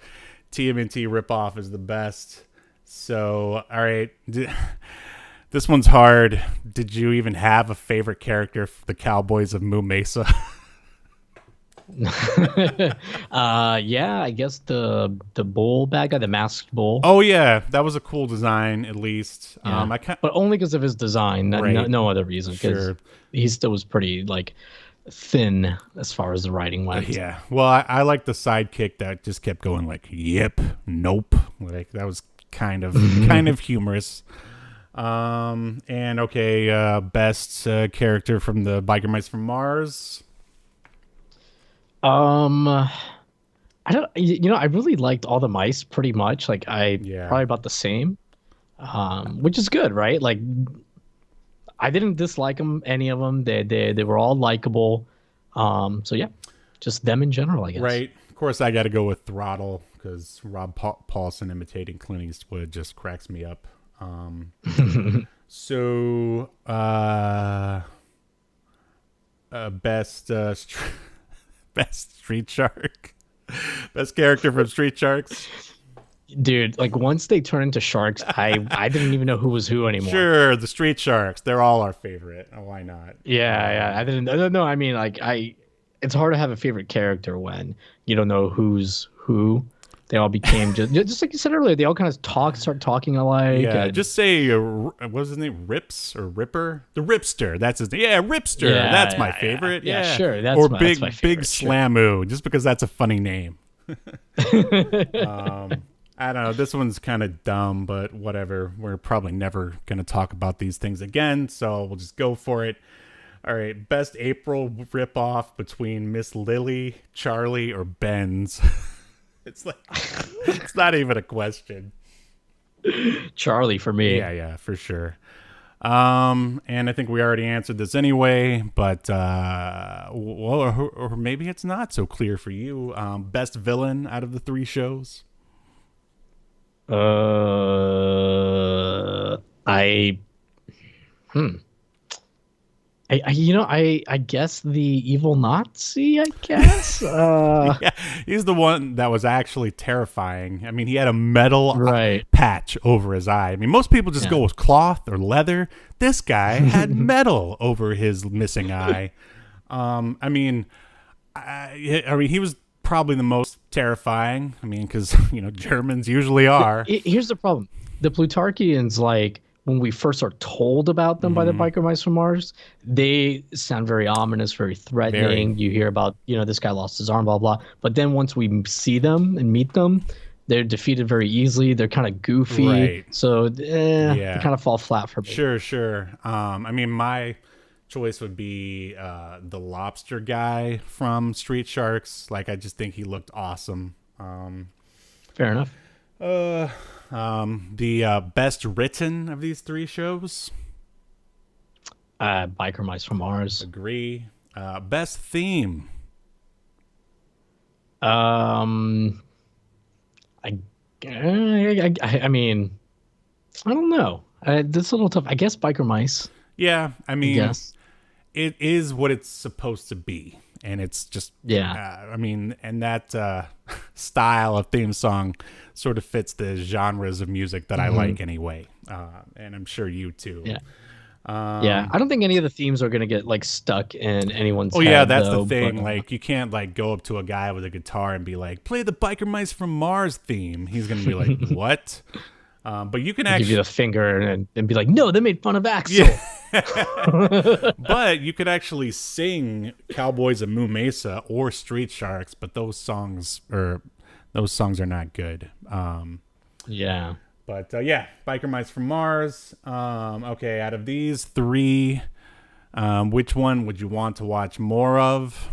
TMNT ripoff is the best. So all right, this one's hard. Did you even have a favorite character for the Cowboys of Moo Mesa? Yeah, I guess the bull bad guy, the masked bull. Oh yeah, that was a cool design at least. Yeah. But only because of his design, no other reason. Sure, he still was pretty like thin as far as the writing went. Yeah, well, I like the sidekick that just kept going like, "Yep, nope." Like that was kind of humorous. And okay, best character from the Biker Mice from Mars. I don't, I really liked all the mice pretty much. Like probably about the same, which is good, right? Like I didn't dislike any of them. They were all likable. So yeah, just them in general, I guess. Right. Of course, I got to go with Throttle because Rob Paulson imitating Clint Eastwood just cracks me up. So, best Street Shark, best character from Street Sharks. Dude, like once they turn into sharks, I didn't even know who was who anymore. Sure, the street sharks. They're all our favorite. Why not? Yeah. I don't know. I mean, like it's hard to have a favorite character when you don't know who's who. They all became just like you said earlier. They all kind of start talking alike. Yeah, just say what was his name? Rips or Ripper? The Ripster. That's his name. Yeah, Ripster. That's my favorite. Yeah, sure. Or Big Slamoo, just because that's a funny name. I don't know. This one's kind of dumb, but whatever. We're probably never going to talk about these things again, so we'll just go for it. All right, best April ripoff between Miss Lily, Charlie, or Ben's. It's like it's not even a question. Charlie for me. Yeah, for sure. And I think we already answered this anyway, but or maybe it's not so clear for you. Best villain out of the 3 shows. I guess the evil Nazi, I guess. Yeah, he's the one that was actually terrifying. I mean, he had a metal patch over his eye. I mean, most people just go with cloth or leather. This guy had metal over his missing eye. I mean, he was probably the most terrifying. I mean, because Germans usually are. Here's the problem: the Plutarchians, like, when we first are told about them by the biker mice from Mars, they sound very ominous, very threatening. You hear about, this guy lost his arm, blah, blah. But then once we see them and meet them, they're defeated very easily. They're kind of goofy. Right. So they kind of fall flat for me. Sure. I mean, my choice would be the lobster guy from Street Sharks. Like, I just think he looked awesome. Fair enough. The best written of these 3 shows? Biker Mice from Mars. Agree. Best theme? I mean, I don't know. This is a little tough. I guess Biker Mice. Yeah, I mean, it is what it's supposed to be. And it's just, I mean, and that style of theme song sort of fits the genres of music that I like anyway. And I'm sure you too. Yeah. I don't think any of the themes are going to get like stuck in anyone's head. Oh, yeah, that's the thing. But, like, you can't like go up to a guy with a guitar and be like, play the Biker Mice from Mars theme. He's going to be like, what? But you can actually give you the finger and be like, no, they made fun of Axel. Yeah. But you could actually sing Cowboys and Moo Mesa or Street Sharks, but those songs are not good. Yeah. But Biker Mice from Mars. Okay, out of these 3, which one would you want to watch more of?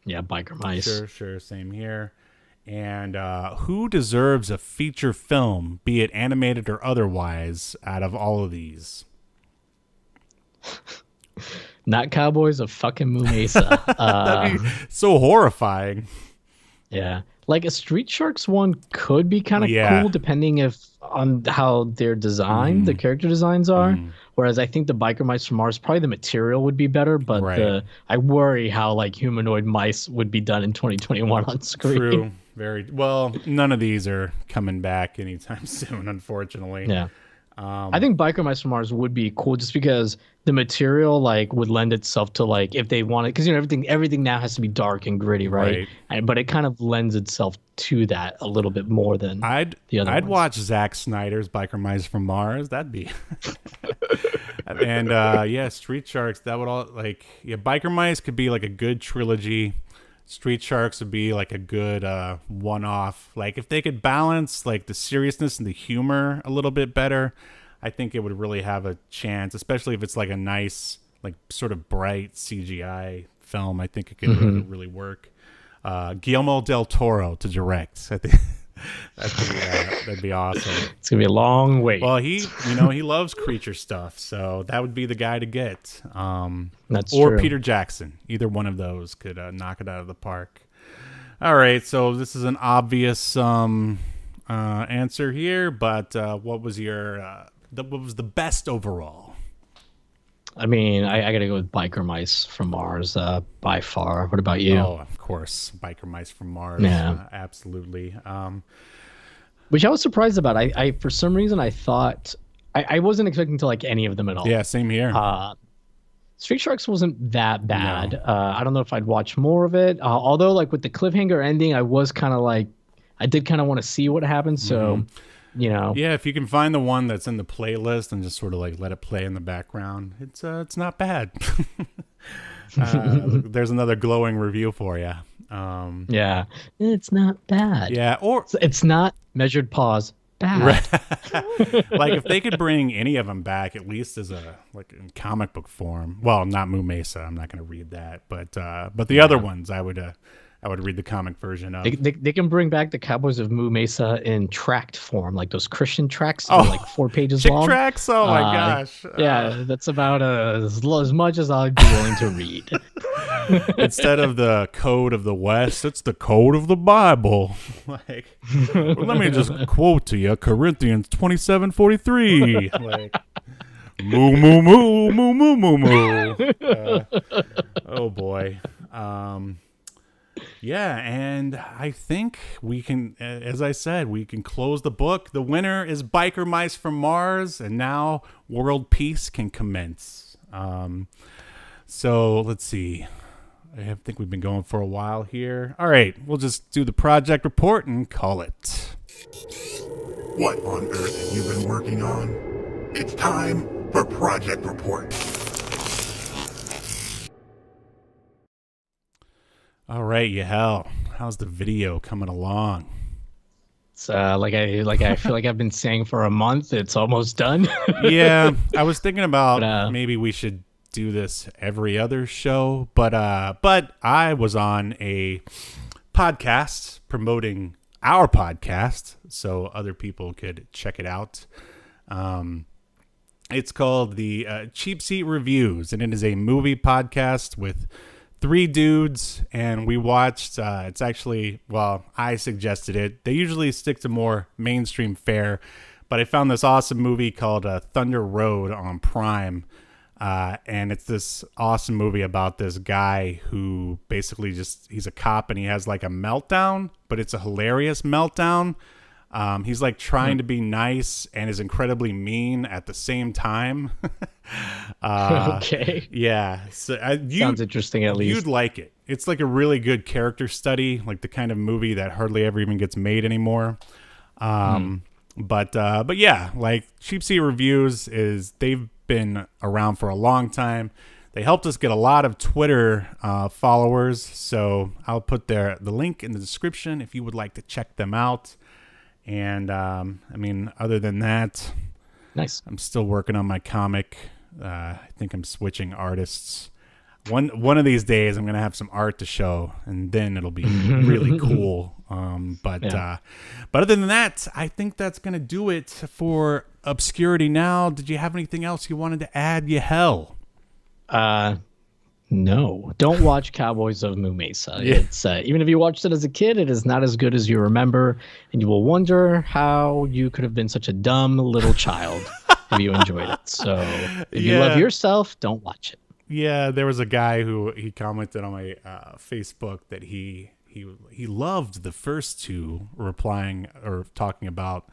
Yeah, Biker Mice. Sure, same here. And who deserves a feature film, be it animated or otherwise, out of all of these? Not Cowboys of fucking Moo Mesa. That'd be so horrifying. Yeah. Like a Street Sharks one could be kind of cool depending on how they're designed, the character designs are. Whereas I think the Biker Mice from Mars, probably the material would be better, but I worry how like humanoid mice would be done in 2021 on screen. True. Very well. None of these are coming back anytime soon, unfortunately. Yeah. I think Biker Mice from Mars would be cool just because the material like would lend itself to like if they wanted, because everything now has to be dark and gritty, right? But it kind of lends itself to that a little bit more than the other. I'd watch Zack Snyder's Biker Mice from Mars. That'd be and Street Sharks. That would all Biker Mice could be like a good trilogy. Street Sharks would be like a good one-off. Like if they could balance like the seriousness and the humor a little bit better, I think it would really have a chance, especially if it's like a nice, like sort of bright CGI film. I think it could really work. Guillermo del Toro to direct. I think that'd be awesome. It's gonna be a long wait. Well, he loves creature stuff, so that would be the guy to get. That's or true. Peter Jackson. Either one of those could knock it out of the park. All right, so this is an obvious answer here, but what was what was the best overall? I mean, I got to go with Biker Mice from Mars by far. What about you? Oh, of course, Biker Mice from Mars. Yeah, absolutely. which I was surprised about. I for some reason I thought I wasn't expecting to like any of them at all. Yeah, same here. Street Sharks wasn't that bad. No. I don't know if I'd watch more of it. Although like with the cliffhanger ending, I was kind of like, I did kind of want to see what happened. So, you know. Yeah, if you can find the one that's in the playlist and just sort of like let it play in the background, it's not bad. There's another glowing review for you. Yeah, it's not bad. Yeah, or it's not measured pause bad. Like if they could bring any of them back, at least as a like in comic book form. Well, not Moo Mesa. I'm not going to read that, but the other ones, I would read the comic version of. They can bring back the Cowboys of Moo Mesa in tract form, like those Christian tracts, like 4 pages long. Tracts? Oh my gosh! Yeah, that's about as much as I'd be willing to read. Instead of the code of the West, it's the code of the Bible. Like, let me just quote to you Corinthians 27:43. Like, moo moo moo moo moo moo moo. Oh boy. Yeah, and I think we can, as I said, we can close the book. The winner is Biker Mice from Mars, and now world peace can commence. So let's see. I think we've been going for a while here. All right, we'll just do the project report and call it. What on earth have you been working on? It's time for Project Report. All right, Yahel, how's the video coming along? It's like I feel like I've been saying for a month. It's almost done. Yeah, I was thinking about maybe we should do this every other show, but I was on a podcast promoting our podcast so other people could check it out. It's called the Cheap Seat Reviews, and it is a movie podcast with 3 dudes, and we watched it's actually, well, I suggested it. They usually stick to more mainstream fare, but I found this awesome movie called Thunder Road on Prime. And it's this awesome movie about this guy who basically he's a cop and he has like a meltdown, but it's a hilarious meltdown. He's like trying to be nice and is incredibly mean at the same time. Okay. Yeah. So, sounds interesting at least. You'd like it. It's like a really good character study, like the kind of movie that hardly ever even gets made anymore. But yeah, like Cheap Seat Reviews they've been around for a long time. They helped us get a lot of Twitter followers, so I'll put the link in the description if you would like to check them out. And I mean, other than that, nice. I'm still working on my comic. I think I'm switching artists. One of these days, I'm gonna have some art to show, and then it'll be really cool. But other than that, I think that's gonna do it for Obscurity Now. Did you have anything else you wanted to add, Yahel? No. Don't watch Cowboys of Moo Mesa. Yeah. It's even if you watched it as a kid, it is not as good as you remember, and you will wonder how you could have been such a dumb little child if you enjoyed it. So if you love yourself, don't watch it. Yeah, there was a guy who he commented on my Facebook that he loved the first 2 replying or talking about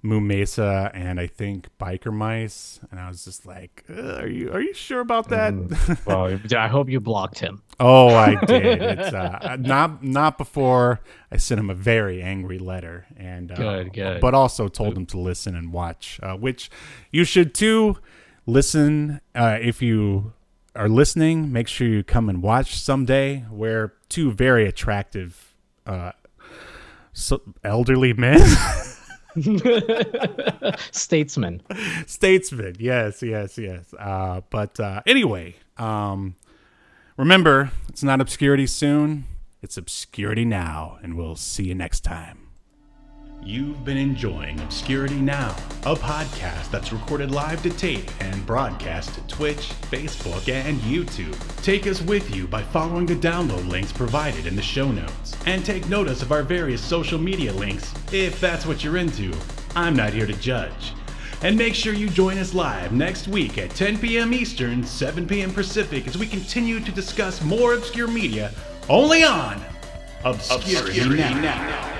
Moo Mesa and I think Biker Mice, and I was just like, are you sure about that? Well, I hope you blocked him. Oh, I did. It's not before I sent him a very angry letter, and good. But also told him to listen and watch, which you should too. Listen if you are listening. Make sure you come and watch someday. We're 2 very attractive, elderly men. Statesman, yes. But anyway, remember, it's not obscurity soon, it's obscurity now, and we'll see you next time. You've been enjoying Obscurity Now, a podcast that's recorded live to tape and broadcast to Twitch, Facebook, and YouTube. Take us with you by following the download links provided in the show notes. And take notice of our various social media links, if that's what you're into. I'm not here to judge. And make sure you join us live next week at 10 p.m. Eastern, 7 p.m. Pacific as we continue to discuss more obscure media only on Obscurity Now.